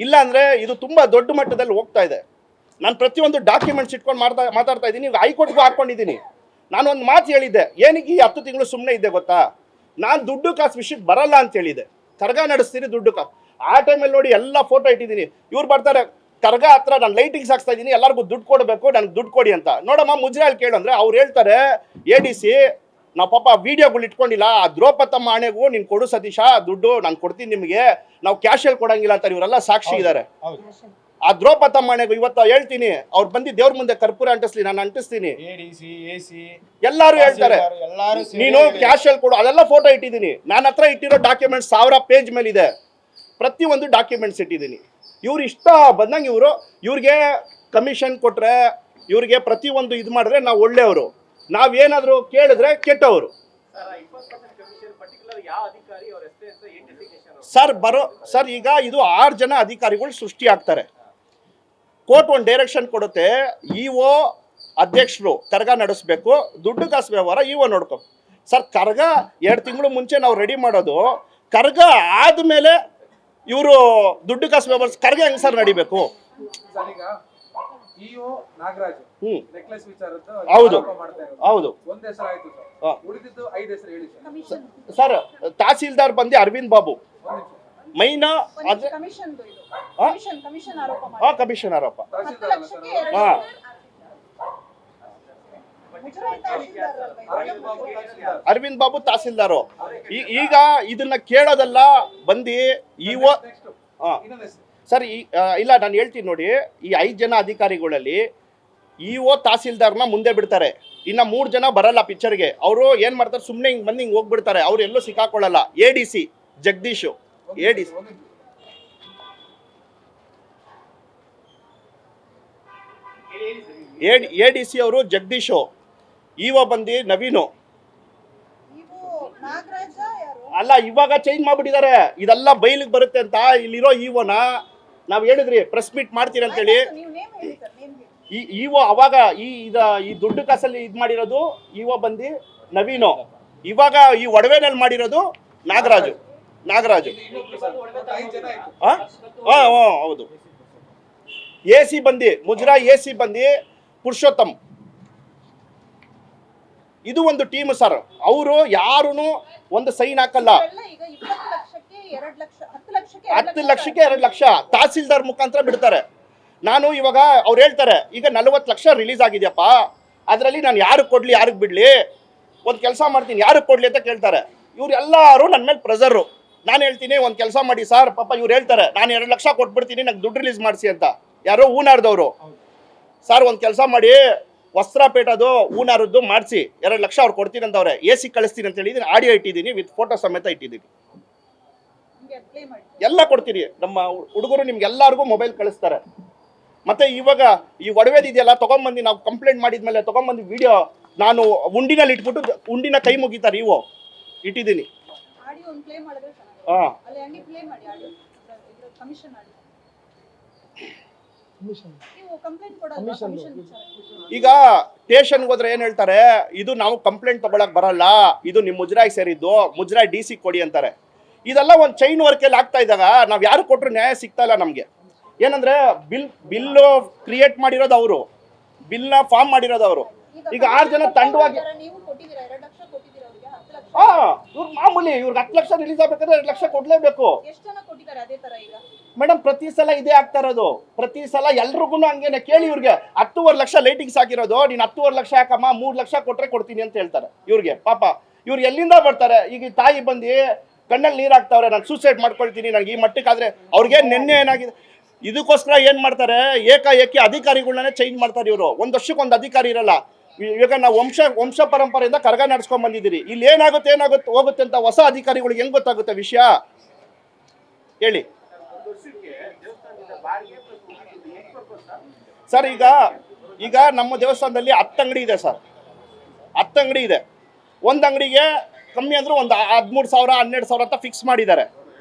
ಇಲ್ಲ ಅಂದರೆ ಇದು ತುಂಬ ದೊಡ್ಡ ಮಟ್ಟದಲ್ಲಿ ಹೋಗ್ತಾ ಇದೆ. ನಾನು ಪ್ರತಿಯೊಂದು ಡಾಕ್ಯುಮೆಂಟ್ಸ್ ಇಟ್ಕೊಂಡು ಮಾತಾಡ್ತಾ ಇದ್ದೀನಿ. ಈಗ ಹೈಕೋರ್ಟ್ಗೂ ಹಾಕ್ಕೊಂಡಿದ್ದೀನಿ. ನಾನು ಒಂದು ಮಾತು ಹೇಳಿದ್ದೆ, ಏನಕ್ಕೆ ಈ 10 ತಿಂಗಳು ಸುಮ್ಮನೆ ಇದ್ದೆ ಗೊತ್ತಾ? ನಾನು ದುಡ್ಡು ಕಾಸು ವಿಷಯಕ್ಕೆ ಬರಲ್ಲ ಅಂತ ಹೇಳಿದೆ. ಕರ್ಗ ನಡೆಸ್ತೀನಿ ದುಡ್ಡು ಕಾಸು. ಆ ಟೈಮಲ್ಲಿ ನೋಡಿ ಎಲ್ಲ ಫೋಟೋ ಇಟ್ಟಿದ್ದೀನಿ. ಇವ್ರು ಬರ್ತಾರೆ ಕರ್ಗ ಹತ್ರ, ನಾನು ಲೈಟಿಂಗ್ಸ್ ಹಾಕ್ಸ್ತಾ ಇದ್ದೀನಿ, ಎಲ್ಲರಿಗೂ ದುಡ್ಡು ಕೊಡಬೇಕು, ನನಗೆ ದುಡ್ಡು ಕೊಡಿ ಅಂತ. ನೋಡಮ್ಮ ಮುಜರಾಯಲ್ಲಿ ಕೇಳು ಅಂದರೆ ಅವ್ರು ಹೇಳ್ತಾರೆ, ADC ನಾವು ಪಾಪ ವಿಡಿಯೋಗಳು ಇಟ್ಕೊಂಡಿಲ್ಲ, ಆ ದ್ರೌಪದಮ್ಮ ಆಣೆಗೂ ನೀನು ಕೊಡು ಸತೀಶ ದುಡ್ಡು, ನಾನು ಕೊಡ್ತೀನಿ ನಿಮಗೆ, ನಾವು ಕ್ಯಾಶಲ್ಲಿ ಕೊಡಂಗಿಲ್ಲ ಅಂತ. ಇವರೆಲ್ಲ ಸಾಕ್ಷಿ ಇದ್ದಾರೆ. ಆ ದ್ರೌಪದಮ್ಮ ಆಣೆಗೂ ಇವತ್ತು ಹೇಳ್ತೀನಿ, ಅವ್ರು ಬಂದು ದೇವ್ರ ಮುಂದೆ ಕರ್ಪೂರ ಅಂಟಿಸ್ಲಿ, ನಾನು ಅಂಟಿಸ್ತೀನಿ. ಎಲ್ಲರೂ ಹೇಳ್ತಾರೆ ನೀನು ಕ್ಯಾಶಲ್ಲಿ ಕೊಡು. ಅದೆಲ್ಲ ಫೋಟೋ ಇಟ್ಟಿದ್ದೀನಿ. ನನ್ನ ಹತ್ರ ಇಟ್ಟಿರೋ ಡಾಕ್ಯುಮೆಂಟ್ಸ್ 1000 ಪೇಜ್ ಮೇಲೆ ಇದೆ. ಪ್ರತಿಯೊಂದು ಡಾಕ್ಯುಮೆಂಟ್ಸ್ ಇಟ್ಟಿದ್ದೀನಿ. ಇವ್ರು ಇಷ್ಟ ಬಂದಂಗೆ ಇವ್ರಿಗೆ ಕಮಿಷನ್ ಕೊಟ್ರೆ, ಇವ್ರಿಗೆ ಪ್ರತಿಯೊಂದು ಇದು ಮಾಡಿದ್ರೆ ನಾವು ಒಳ್ಳೆಯವರು, ನಾವೇನಾದರೂ ಕೇಳಿದ್ರೆ ಕೆಟ್ಟವರು. ಸರ್ ಈಗ ಇದು 6 ಜನ ಅಧಿಕಾರಿಗಳು ಸೃಷ್ಟಿ ಆಗ್ತಾರೆ. ಕೋರ್ಟ್ ಒಂದು ಡೈರೆಕ್ಷನ್ ಕೊಡುತ್ತೆ, ಇಒ ಅಧ್ಯಕ್ಷರು ಕರ್ಗ ನಡೆಸಬೇಕು, ದುಡ್ಡು ಕಾಸು ವ್ಯವಹಾರ ಇಒ ನೋಡ್ಕೊ. ಸರ್ ಕರ್ಗ 2 ತಿಂಗಳು ಮುಂಚೆ ನಾವು ರೆಡಿ ಮಾಡೋದು, ಕರ್ಗ ಆದಮೇಲೆ ಇವರು ದುಡ್ಡು ಕಾಸು ವ್ಯವಹಾರ ಕರ್ಗೆ ಹೆಂಗ್ ಸರ್ ನಡಿಬೇಕು?
ಸರ್ ಈಗ ಇಒ ನಾಗರಾಜ್
ಹ್ಮ್
ನೆಕ್ಲೆಸ್ ವಿಚಾರದ
ಹೌದು.
ಆರೋಪ ಮಾಡ್ತಾ ಇರೋದು.
ಹೌದು
ಒಂದ್ ಹೆಸರು ಆಯ್ತು
ಹಾ.
ಸರ್, ಉಳಿದಿದ್ದು 5 ಹೆಸರು ಹೇಳಿ ಸರ್.
Commission
sir. ತಹಸೀಲ್ದಾರ್ ಬಂದು ಅರವಿಂದ್ ಬಾಬು ಮೈನ ಅದೇ
ಕಮಿಷನ್ ಇದು
ಹಾ?
ಕಮಿಷನ್ ಆರೋಪ
ಆ
ಮಾಡಿ
ಕಮಿಷನ್ ಆರೋಪ.
10
ತಹಸೀಲ್ದಾರ್ ಅಲ್ಲ
ಲಕ್ಷಕ್ಕೆ
ಸರ್,
2
ಹಾ.
ಮುಜರಾಯಿ ತಹಸೀಲ್ದಾರ್ ಅಲ್ವಾ ಇದು?
ಅರವಿಂದ್ ಬಾಬು ತಹಸೀಲ್ದಾರ್.
ಅರವಿಂದ್ ಬಾಬು ತಹಸೀಲ್ದಾರು. ಈಗ ಇದನ್ನ ಕೇಳೋದಲ್ಲ ಬಂದು ಇಒ
Next.
ಹಾ
ಇನ್ನೊಂದ್ ಹೆಸರು.
ಸರ್ ಇಲ್ಲ ನಾನು ಹೇಳ್ತೀನಿ ನೋಡಿ, ಈ 5 ಜನ ಅಧಿಕಾರಿಗಳಲ್ಲಿ ಇಒ ತಹಸೀಲ್ದಾರ್ನ ಮುಂದೆ ಬಿಡ್ತಾರೆ, ಇನ್ನ 3 ಜನ ಬರಲ್ಲ ಪಿಕ್ಚರ್ಗೆ. ಅವರು ಏನ್ ಮಾಡ್ತಾರೆ, ಸುಮ್ಮನೆ ಹಿಂಗ್ ಬಂದು ಹಿಂಗ್ ಹೋಗ್ಬಿಡ್ತಾರೆ, ಅವ್ರು ಎಲ್ಲೂ ಸಿಕ್ಕಾಕೊಳ್ಳಲ್ಲ. ADC ಜಗದೀಶ್, ADC ADC ಅವರು ಜಗದೀಶು, ಇಒ ಬಂದು ನವೀನು.
ನೀವು ನಾಗರಾಜ ಯಾರು?
ಅಲ್ಲ ಇವಾಗ ಚೇಂಜ್ ಮಾಡ್ಬಿಟ್ಟಿದ್ದಾರೆ, ಇದೆಲ್ಲ ಬೈಲಿಗೆ ಬರುತ್ತೆ ಅಂತ. ಇಲ್ಲಿರೋ ಇಒನ ನಾವ್ ಹೇಳಿದ್ರಿ ಪ್ರೆಸ್ ಮೀಟ್ ಮಾಡ್ತೀರಿ ಅಂತೇಳಿ.
ನೀವು ನೇಮ್ ಹೇಳಿ ಸರ್, ನೇಮ್ ಹೇಳಿ.
ಈ ಇಒ ಅವಾಗ ಈ ದುಡ್ಡು ಕಾಸಲ್ಲಿ ಇದ್ ಮಾಡಿರೋದು ಇಒ ಬಂದು ನವೀನು. ಇವಾಗ ಈ ಒಡವೆನಲ್ಲಿ ಮಾಡಿರೋದು ನಾಗರಾಜು.
ಇನ್ನೊಬ್ರು ಸರ್, 5 ಜನ ಆಯ್ತು.
ಹೌದು. AC ಬಂದು ಮುಜರಾ, AC ಬಂದು ಪುರುಷೋತ್ತಮ್. ಇದು ಒಂದು ಟೀಮ್ ಸರ್. ಅವರು ಯಾರು ಒಂದು ಸೈನ್ ಹಾಕಲ್ಲ.
ಇವೆಲ್ಲ ಈಗ 20 ಲಕ್ಷಕ್ಕೆ 2 ಲಕ್ಷ, 10 ಲಕ್ಷಕ್ಕೆ
10 ಲಕ್ಷಕ್ಕೆ 2 ಲಕ್ಷ ತಹಸೀಲ್ದಾರ್ ಮುಖಾಂತರ ಬಿಡ್ತಾರೆ. ನಾನು ಇವಾಗ ಅವ್ರು ಹೇಳ್ತಾರೆ ಈಗ 40 ಲಕ್ಷ ರಿಲೀಸ್ ಆಗಿದೆಯಪ್ಪ, ಅದರಲ್ಲಿ ನಾನು ಯಾರಿಗೆ ಕೊಡ್ಲಿ ಯಾರಿಗೆ ಬಿಡ್ಲಿ, ಒಂದು ಕೆಲಸ ಮಾಡ್ತೀನಿ ಯಾರಿಗೆ ಕೊಡ್ಲಿ ಅಂತ ಕೇಳ್ತಾರೆ. ಇವ್ರು ಎಲ್ಲರೂ ನನ್ನ ಮೇಲೆ ಪ್ರೆಸರು. ನಾನು ಹೇಳ್ತೀನಿ ಒಂದು ಕೆಲಸ ಮಾಡಿ ಸರ್, ಪಾಪ ಇವ್ರು ಹೇಳ್ತಾರೆ ನಾನು 2 ಲಕ್ಷ ಕೊಟ್ಬಿಡ್ತೀನಿ, ನಂಗೆ ದುಡ್ಡು ರಿಲೀಸ್ ಮಾಡಿಸಿ ಅಂತ. ಯಾರೋ ಹೂನಾರ್ದವರು. ಸರ್ ಒಂದು ಕೆಲಸ ಮಾಡಿ, ವಸ್ತ್ರಪೇಟದು ಹೂನಾರದ್ದು ಮಾಡಿಸಿ 2 ಲಕ್ಷ ಅವ್ರು ಕೊಡ್ತೀನಿ ಅಂತವ್ರೆ. AC ಕಳಿಸ್ತೀನಿ ಅಂತ ಹೇಳಿದ್ದೀನಿ, ಆಡಿಯೋ ಇಟ್ಟಿದ್ದೀನಿ, ವಿತ್ ಫೋಟೋ ಸಮೇತ ಇಟ್ಟಿದ್ದೀನಿ.
ಹಿಂಗೆ ಪ್ಲೇ ಮಾಡಿ.
ಎಲ್ಲ ಕೊಡ್ತೀರಿ, ನಮ್ಮ ಹುಡುಗರು ನಿಮ್ಗೆ ಎಲ್ಲರಿಗೂ ಮೊಬೈಲ್ ಕಳಿಸ್ತಾರೆ. ಮತ್ತೆ ಇವಾಗ ಈ ಒಡವೆದಿದೆಯಲ್ಲ ತೊಗೊಂಬಂದು, ನಾವು ಕಂಪ್ಲೇಂಟ್ ಮಾಡಿದ್ಮೇಲೆ ತೊಗೊಂಬಂದು ವಿಡಿಯೋ ನಾನು ಉಂಡಿನಲ್ಲಿ ಇಟ್ಬಿಟ್ಟು ಉಂಡಿನ ಕೈ ಮುಗಿತಾರೆ ಇವು ಇಟ್ಟಿದ್ದೀನಿ.
ಆಡಿಯೋ ಒಂದು ಪ್ಲೇ ಮಾಡಿದ್ರೆ ಚೆನ್ನಾಗಿದೆ.
ಹಾ
ಅಲ್ಲಿ ಹಂಗೆ ಪ್ಲೇ ಮಾಡಿ ಆಡಿಯೋ. ಇದು ಕಮಿಷನ್ ಆಡಿಯೋ. ನೀವು ಕಂಪ್ಲೇಂಟ್ ಕೊಡೋದು ಕಮಿಷನ್ ವಿಚಾರ.
ಈಗ ಸ್ಟೇಷನ್ಗೆ ಹೋದ್ರೆ ಏನ್ ಹೇಳ್ತಾರೆ, ಇದು ನಾವು ಕಂಪ್ಲೇಂಟ್ ತಗೊಳಕ್ ಬರಲ್ಲ, ಇದು ನಿಮ್ಮ ಮುಜರಾಯಿ ಸೇರಿದ್ದು, ಮುಜರಾಯಿ DC ಕೊಡಿ ಅಂತಾರೆ. ಇದೆಲ್ಲ ಒಂದು ಚೈನ್ ವರ್ಕಲ್ಲಿ ಆಗ್ತಾ ಇದ್ದಾಗ ನಾವು ಯಾರು ಕೊಟ್ಟರು ನ್ಯಾಯ ಸಿಗ್ತಾ ಇಲ್ಲ ನಮಗೆ. ಏನಂದ್ರೆ ಬಿಲ್ಲು ಕ್ರಿಯೇಟ್ ಮಾಡಿರೋದು ಅವರು, ಬಿಲ್ನ ಫಾರ್ಮ್ ಮಾಡಿರೋದು ಅವರು. ಈಗ 6 ಜನ ತಂಡವಾಗಿ
ನೀವು ಕೊಟ್ಟಿದ್ದೀರಾ 2 ಲಕ್ಷ ಕೊಟ್ಟಿದ್ದೀರಾ ಅವರಿಗೆ 10 ಲಕ್ಷ.
ಇವ್ರು ಮಾಮೂಲಿ, ಇವ್ರಿಗೆ 10 ಲಕ್ಷ ರಿಲೀಸ್ ಆಗ್ಬೇಕಾದ್ರೆ 2 ಲಕ್ಷ ಕೊಡ್ಲೇಬೇಕು
ಎಷ್ಟು ಜನ ಕೊಟ್ಟಿದ್ದಾರೆ ಅದೇ ತರ ಈಗ?
ಮೇಡಮ್. ಪ್ರತಿ ಸಲ ಇದೇ ಆಗ್ತಾ ಇರೋದು, ಪ್ರತಿ ಸಲ ಎಲ್ರಿಗೂ ಹಂಗೇನೆ. ಕೇಳಿ ಇವ್ರಿಗೆ 10.5 ಲಕ್ಷ ಲೈಟಿಂಗ್ಸ್ ಹಾಕಿರೋದು, ನೀನು 10.5 ಲಕ್ಷ ಹಾಕಮ್ಮ, 3 ಲಕ್ಷ ಕೊಟ್ರೆ ಕೊಡ್ತೀನಿ ಅಂತ ಹೇಳ್ತಾರೆ ಇವ್ರಿಗೆ. ಪಾಪ ಇವ್ರು ಎಲ್ಲಿಂದ ಬರ್ತಾರೆ? ಈಗ ಈ ತಾಯಿ ಬಂದು ಕಣ್ಣಲ್ಲಿ ನೀರು ಹಾಕ್ತಾವ್ರೆ, ನಾನು ಸೂಸೈಡ್ ಮಾಡ್ಕೊಳ್ತೀನಿ ನನಗೆ ಈ ಮಟ್ಟಕ್ಕಾದ್ರೆ. ಅವ್ರಿಗೆ ನಿನ್ನೆ ಏನಾಗಿದೆ, ಇದಕ್ಕೋಸ್ಕರ ಏನ್ ಮಾಡ್ತಾರೆ, ಏಕಾಏಕಿ ಅಧಿಕಾರಿಗಳನ್ನೇ ಚೇಂಜ್ ಮಾಡ್ತಾರೆ ಇವರು. 1 ವರ್ಷಕ್ಕೆ 1 ಅಧಿಕಾರಿ ಇರಲ್ಲ. ಇವಾಗ ನಾವು ವಂಶ ಪರಂಪರೆಯಿಂದ ಕರ್ಗ ನಡ್ಸ್ಕೊಂಡ್ ಬಂದಿದ್ದೀರಿ. ಇಲ್ಲಿ ಏನಾಗುತ್ತೆ ಹೋಗುತ್ತೆ ಅಂತ ಹೊಸ ಅಧಿಕಾರಿಗಳಿಗೆ ಹೆಂಗ್ ಗೊತ್ತಾಗುತ್ತೆ ವಿಷಯ ಹೇಳಿ ಸರ್. ಈಗ ನಮ್ಮ ದೇವಸ್ಥಾನದಲ್ಲಿ 10 ಅಂಗಡಿ ಇದೆ ಸರ್, 10 ಅಂಗಡಿ ಇದೆ. ಒಂದು ಅಂಗಡಿಗೆ ಕಮ್ಮಿ ಅಂದ್ರೂ ಒಂದು 13,000 12,000 ಅಂತ ಫಿಕ್ಸ್ ಮಾಡಿದ್ದಾರೆ.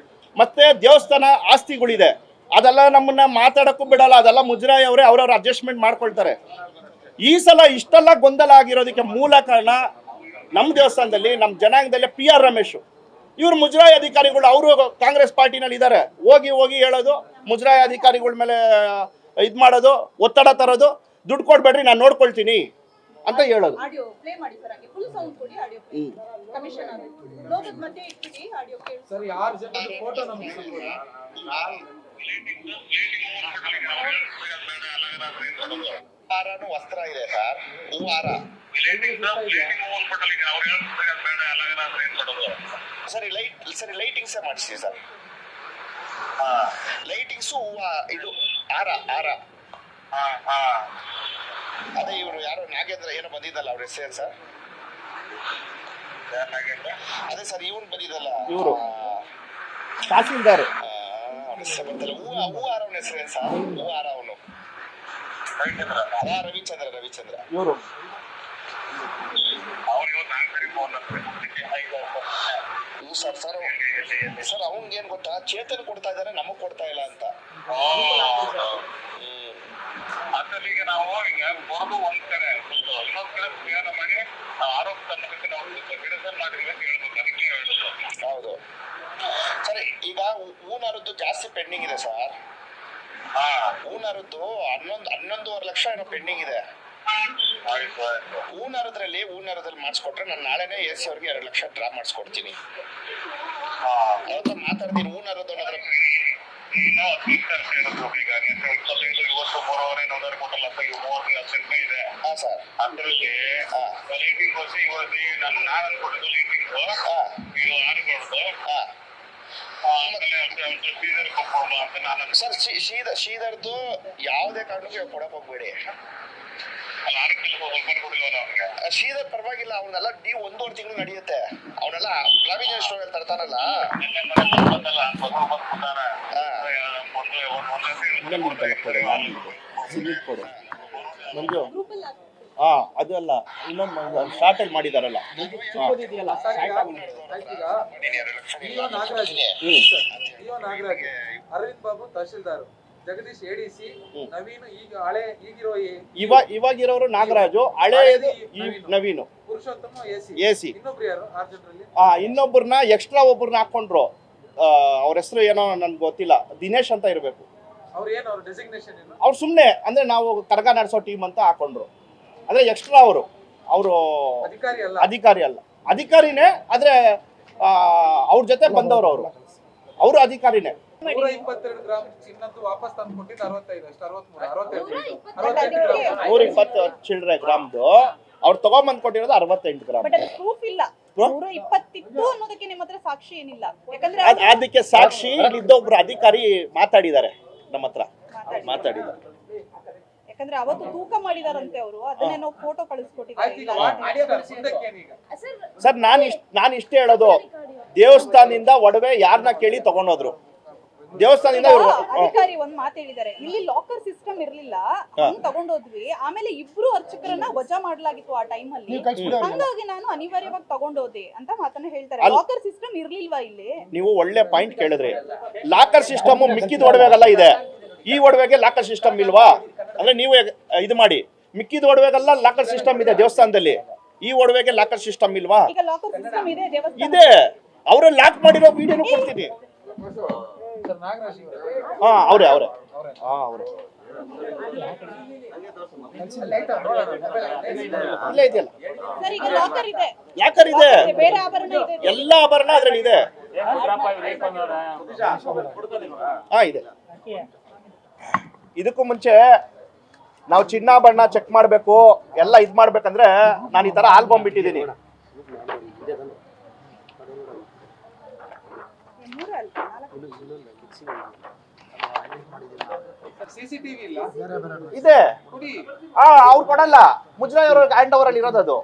ಮತ್ತೆ ದೇವಸ್ಥಾನ ಆಸ್ತಿಗಳಿದೆ, ಅದೆಲ್ಲ ನಮ್ಮನ್ನ ಮಾತಾಡಕ್ಕೂ ಬಿಡಲ್ಲ, ಅದೆಲ್ಲ ಮುಜರಾಯಿ ಅವರೇ ಅವ್ರವ್ರ ಅಡ್ಜಸ್ಟ್ಮೆಂಟ್ ಮಾಡ್ಕೊಳ್ತಾರೆ. ಈ ಸಲ ಇಷ್ಟೆಲ್ಲ ಗೊಂದಲ ಆಗಿರೋದಕ್ಕೆ ಮೂಲ ಕಾರಣ ನಮ್ಮ ದೇವಸ್ಥಾನದಲ್ಲಿ, ನಮ್ಮ ಜನಾಂಗದಲ್ಲಿ PR ರಮೇಶ್. ಇವ್ರು ಮುಜರಾಯಿ ಅಧಿಕಾರಿಗಳು, ಅವರು ಕಾಂಗ್ರೆಸ್ ಪಾರ್ಟಿನಲ್ಲಿ ಇದ್ದಾರೆ. ಹೋಗಿ ಹೇಳೋದು, ಮುಜರಾಯಿ ಅಧಿಕಾರಿಗಳ ಮೇಲೆ ಇದು ಮಾಡೋದು, ಒತ್ತಡ ತರೋದು, ದುಡ್ಡು ಕೊಡ್ಬೇಡ್ರಿ ನಾನು ನೋಡ್ಕೊಳ್ತೀನಿ ಅಂತ ಹೇಳೋದು.
ಆಡಿಯೋ ಪ್ಲೇ ಮಾಡಿ ಸರ್, ಹಾಗೆ ಫುಲ್ ಸೌಂಡ್ ಕೊಡಿ. ಆಡಿಯೋ ಪ್ಲೇ ಕಮಿಷನ್ ಆಡಿಯೋ ಲೋಗದ ಮಧ್ಯೆ ಇಟ್ಬಿಡಿ, ಆಡಿಯೋ ಕೇಳಿ
ಸರ್ 6 ಜನದ ಫೋಟೋ ನಮಗೆ ಸಿಗ್ಬೋದಾ?
ವಸ್ತ್ರ ಇದೆ ಸರ್, ಹೂವಾರ ಸರಿ ಲೈಟಿಂಗ್ಸೇ ಮಾಡಿಸಿ ಸರ್. ಲೈಟಿಂಗ್ಸು ಹೂವ, ಇದು ಹಾರ. ಅದೇ ಇವರು ಯಾರೋ ನಾಗೇಂದ್ರ ಏನೋ ಬಂದಿದ್ದಲ್ಲ, ಅವ್ರ ಹೆಸರು ಸರ್? ಅದೇ ಸರ್ ಇವ್ರು ಬಂದಿದ್ದಲ್ಲ,
ಇವರು ತಹಸೀಲ್ದಾರ್.
ಹೂವಾರ ಅವನ ಹೆಸರು ಸರ್? ಹೂವಾರ ಅವನು ರವಿಚಂದ್ರ
ಇವರು
ಸರ್ ಅವ್ನಿಗೆ ಏನ್ ಗೊತ್ತಾ, ಚೇತನ್ ಕೊಡ್ತಾ ಇದಾರೆ, ನಮಗ್ ಕೊಡ್ತಾ ಇಲ್ಲ ಅಂತ.
ಅದ್ರಲ್ಲಿ ಈಗ ನಾವು ಈಗ ಬರೋದು ಒಂದ್ ಕಡೆ, ಇನ್ನೊಂದ್ ಕಡೆ ಪ್ರಯಾಣ ಮಾಡಿ ಆರೋಪ ತನ್ನದಕ್ಕೆ ನಾವು ಮಾಡಿದ್ವಿ ಅಂತ ಹೇಳ್ಬೋದು, ಅದಕ್ಕೆ ಹೇಳುದು.
ಹೌದು ಸರಿ. ಈಗ ಹೂನಾರದ್ದು ಜಾಸ್ತಿ ಪೆಂಡಿಂಗ್ ಇದೆ ಸರ್.
ಹಾ
ಹೂನಾರದ್ದು 11.5 ಲಕ್ಷ ಏನೋ ಪೆಂಡಿಂಗ್ ಇದೆ.
ಆಯ್ತು
ಹೂನಾರದಲ್ಲಿ ಮಾಡಿಸ್ಕೊಟ್ರೆ ನಾನು ನಾಳೆನೇ AC ಅವ್ರಿಗೆ 2 ಲಕ್ಷ ಡ್ರಾ ಮಾಡಿಸ್ಕೊಡ್ತೀನಿ.
ಹಾ
ಅವತ್ತ ಮಾತಾಡ್ತೀನಿ. ಹೂನಾರದ್ದು ಅನ್ನೋದ್ರ
ಇನ್ನು 15 ಇರುತ್ತೆ ಈಗ 25 ಇವತ್ತು 3.5 ಇನ್ನೊಂದರ ಕೊಟ್ಟಲ್ಲ ಸರ್, ಈಗ 30 ಲಕ್ಷ ಇದೆ.
ಹಾ ಸರ್.
ಅದರಲ್ಲಿ ಲೈಟಿಂಗ್ ಬಸ್ ಇವತ್ತು ನಾನು ಅನ್ಕೊಂಡಿದ್ದು ಲೈಟಿಂಗ್ ಇದು ಆರುಗಳದ್ದು ಸೀಸರ್ ಕೊಟ್ಕೊಂಡು ಅಂತ ನಾನು
ಸರ್ ಶ್ರೀಧರ್ದು ಯಾವುದೇ ಕಾರಣಕ್ಕೂ ಕೊಡಕ್ ಹೋಗ್ಬೇಡಿ.
ಅಲ್ಲಿ 6 ಸ್ವಲ್ಪ ಕೊಡಿಲ್ಲ ಅವ್ರಿಗೆ.
ಶ್ರೀಧರ್ ಪರವಾಗಿಲ್ಲ, ಅವನ್ನೆಲ್ಲ ನೀವು 1.5 ತಿಂಗಳು ನಡೆಯುತ್ತೆ. ಅವನೆಲ್ಲ ಪ್ರಾವಿಜನ್ ಸ್ಟೋರ್ ತರ್ತಾರಲ್ಲ.
ಮಂಜು
ಗ್ರೂಪಲ್ಲಿ
ಹಾ ಅದು ಅಲ್ಲ, ಇನ್ನೊಂದು ಶಾರ್ಟ್ ಅಲ್ಲಿ ಮಾಡಿದಾರಲ್ಲ.
ಡಿಒ ನಾಗರಾಜ್, ಅರವಿಂದ್ ಬಾಬು ತಹಶೀಲ್ದಾರ್, ಜಗದೀಶ್ ADC, ನವೀನ್ ಈಗಿರೋ
ಇವಾಗಿರೋರು ನಾಗರಾಜು, ಹಳೆಯದು ನವೀನು,
ಪುರುಷೋತ್ತಮ
AC.
ಇನ್ನೊಬ್ರು ಯಾರು 6 ಜನರಲ್ಲಿ?
ಇನ್ನೊಬ್ಬರನ್ನ ಎಕ್ಸ್ಟ್ರಾ ಒಬ್ಬರನ್ನ ಹಾಕೊಂಡ್ರು. ಅವ್ರ ಹೆಸರು ಏನೋ ನನ್ಗೆ ಗೊತ್ತಿಲ್ಲ, ದಿನೇಶ್ ಅಂತ ಇರಬೇಕು.
ಅವ್ರು ಏನು ಅವ್ರ ಡೆಸಿಗ್ನೇಷನ್ ಏನು?
ಅವ್ರು ಸುಮ್ಮನೆ ಅಂದ್ರೆ ನಾವು ಕರಗ ನಡೆಸೋ ಟೀಮ್ ಅಂತ ಹಾಕೊಂಡ್ರು. ಅಂದ್ರೆ ಎಕ್ಸ್ಟ್ರಾ ಅವರು ಅಧಿಕಾರಿ ಅಲ್ಲ, ಅಧಿಕಾರಿನೇ. ಆದ್ರೆ ಅವ್ರ ಜೊತೆ ಬಂದವರು ಅವರು ಅಧಿಕಾರಿನೇ.
122 ಗ್ರಾಮ್ ಚಿನ್ನದ್ದು ವಾಪಸ್ ತಂದು ಕೊಟ್ಟಿದ್ದು 65 ಅಷ್ಟು 62
120 ಚಿಲ್ಲರೆ ಗ್ರಾಮ್ದು ಅವ್ರು ತಗೊಂಬಂದ್ ಕೊಟ್ಟಿರೋದು 68 ಗ್ರಾಮ್.
ಬಟ್ ಅದು ಪ್ರೂಫ್ ಇಲ್ಲ. 120 ಇತ್ತು ಅನ್ನೋದಕ್ಕೆ ನಿಮ್ಮ ಹತ್ರ ಸಾಕ್ಷಿ ಏನಿಲ್ಲ. ಯಾಕಂದ್ರೆ
ಅದಕ್ಕೆ ಸಾಕ್ಷಿ ಇಲ್ಲೊಬ್ರು ಅಧಿಕಾರಿ ಮಾತಾಡಿದ್ದಾರೆ, ನಮ್ಮ ಹತ್ರ ಮಾತಾಡಿದ್ದಾರೆ.
ಯಾಕಂದ್ರೆ ಅವತ್ತು ತೂಕ ಮಾಡಿದಾರಂತೆ ಅವರು, ಅದನ್ನೇ ನಾವು ಫೋಟೋ ಕಳಿಸ್ಕೊಟ್ಟಿದ್ದೀವಿ.
ಸರ್ ನಾನು ಇಷ್ಟೇ ಹೇಳೋದು, ದೇವಸ್ಥಾನದಿಂದ ಒಡವೆ ಯಾರನ್ನ ಕೇಳಿ ತಗೊಂಡೋದ್ರು. ದೇವಸ್ಥಾನದಿಂದ
ಅಧಿಕಾರಿ ಒಂದ್ ಮಾತು ಹೇಳಿದ್ದಾರೆ, ಇಲ್ಲಿ ಲಾಕರ್ ಸಿಸ್ಟಮ್ ಇರ್ಲಿಲ್ಲ, ಹಂಗ್ ತಗೊಂಡೋದ್ವಿ. ಆಮೇಲೆ ಇಬ್ರು ಅರ್ಚಕರನ್ನ ವಜಾ ಮಾಡ್ಲಾಗಿತ್ತು ಆ ಟೈಮ್ ಅಲ್ಲಿ, ಹಂಗಾಗಿ ನಾನು ಅನಿವಾರ್ಯವಾಗಿ ತಗೊಂಡೋದೆ ಅಂತ ಮಾತನ್ನ ಹೇಳ್ತಾರೆ. ಲಾಕರ್ ಸಿಸ್ಟಮ್ ಇರ್ಲಿಲ್ವಾ ಇಲ್ಲಿ?
ನೀವು ಒಳ್ಳೆ ಪಾಯಿಂಟ್ ಕೇಳಿದ್ರಿ. ಲಾಕರ್ ಸಿಸ್ಟಮ್ ಮಿಕ್ಕಿದ ಒಡವೆಗೆಲ್ಲ ಇದೆ, ಈ ಒಡವೆಗೆ ಲಾಕರ್ ಸಿಸ್ಟಮ್ ಇಲ್ವಾ? ಅಂದ್ರೆ ನೀವು ಇದು ಮಾಡಿ, ಮಿಕ್ಕಿದ ಒಡವೆಗೆಲ್ಲ ಲಾಕರ್ ಸಿಸ್ಟಮ್ ಇದೆ ದೇವಸ್ಥಾನದಲ್ಲಿ, ಈ ಒಡವೆಗೆ ಲಾಕರ್ ಸಿಸ್ಟಮ್ ಇಲ್ವಾ?
ಈಗ ಲಾಕರ್ ಸಿಸ್ಟಮ್ ಇದೆ ದೇವಸ್ಥಾನ
ಇದೆ. ಅವ್ರು ಲಾಕ್ ಮಾಡಿರೋ ವಿಡಿಯೋನು ಕೊಡ್ತೀನಿ. ಹಾ ಅವ್ರೆ ಇಲ್ಲೇ ಇದೆಯಲ್ಲ,
ಸರ್. ಈಗ ಲಾಕರ್ ಇದೆ,
ಲಾಕರ್ ಇದೆ,
ಬೇರೆ ಆಭರಣ ಇದೆ,
ಎಲ್ಲ ಆಭರಣ ಅದ್ರಲ್ಲಿ ಇದೆ. ಹಾ ಇದೆ. ಇದಕ್ಕೂ ಮುಂಚೆ ನಾವು ಚಿನ್ನಾಭರಣ ಚೆಕ್ ಮಾಡ್ಬೇಕು, ಎಲ್ಲ ಇದ್ ಮಾಡ್ಬೇಕಂದ್ರೆ ನಾನು ಈ ತರ ಆಲ್ಬಮ್ ಬಿಟ್ಟಿದ್ದೀನಿ.
CCTV ಇಲ್ಲ
ಇದೆ.
ಕುಡಿ
ಅವ್ರು ಕೊಡಲ್ಲ, ಮುಜರಾಯಿ ಅವ್ರ ಹ್ಯಾಂಡ್ ಓವರ್ ಅಲ್ಲಿ ಇರೋದದು.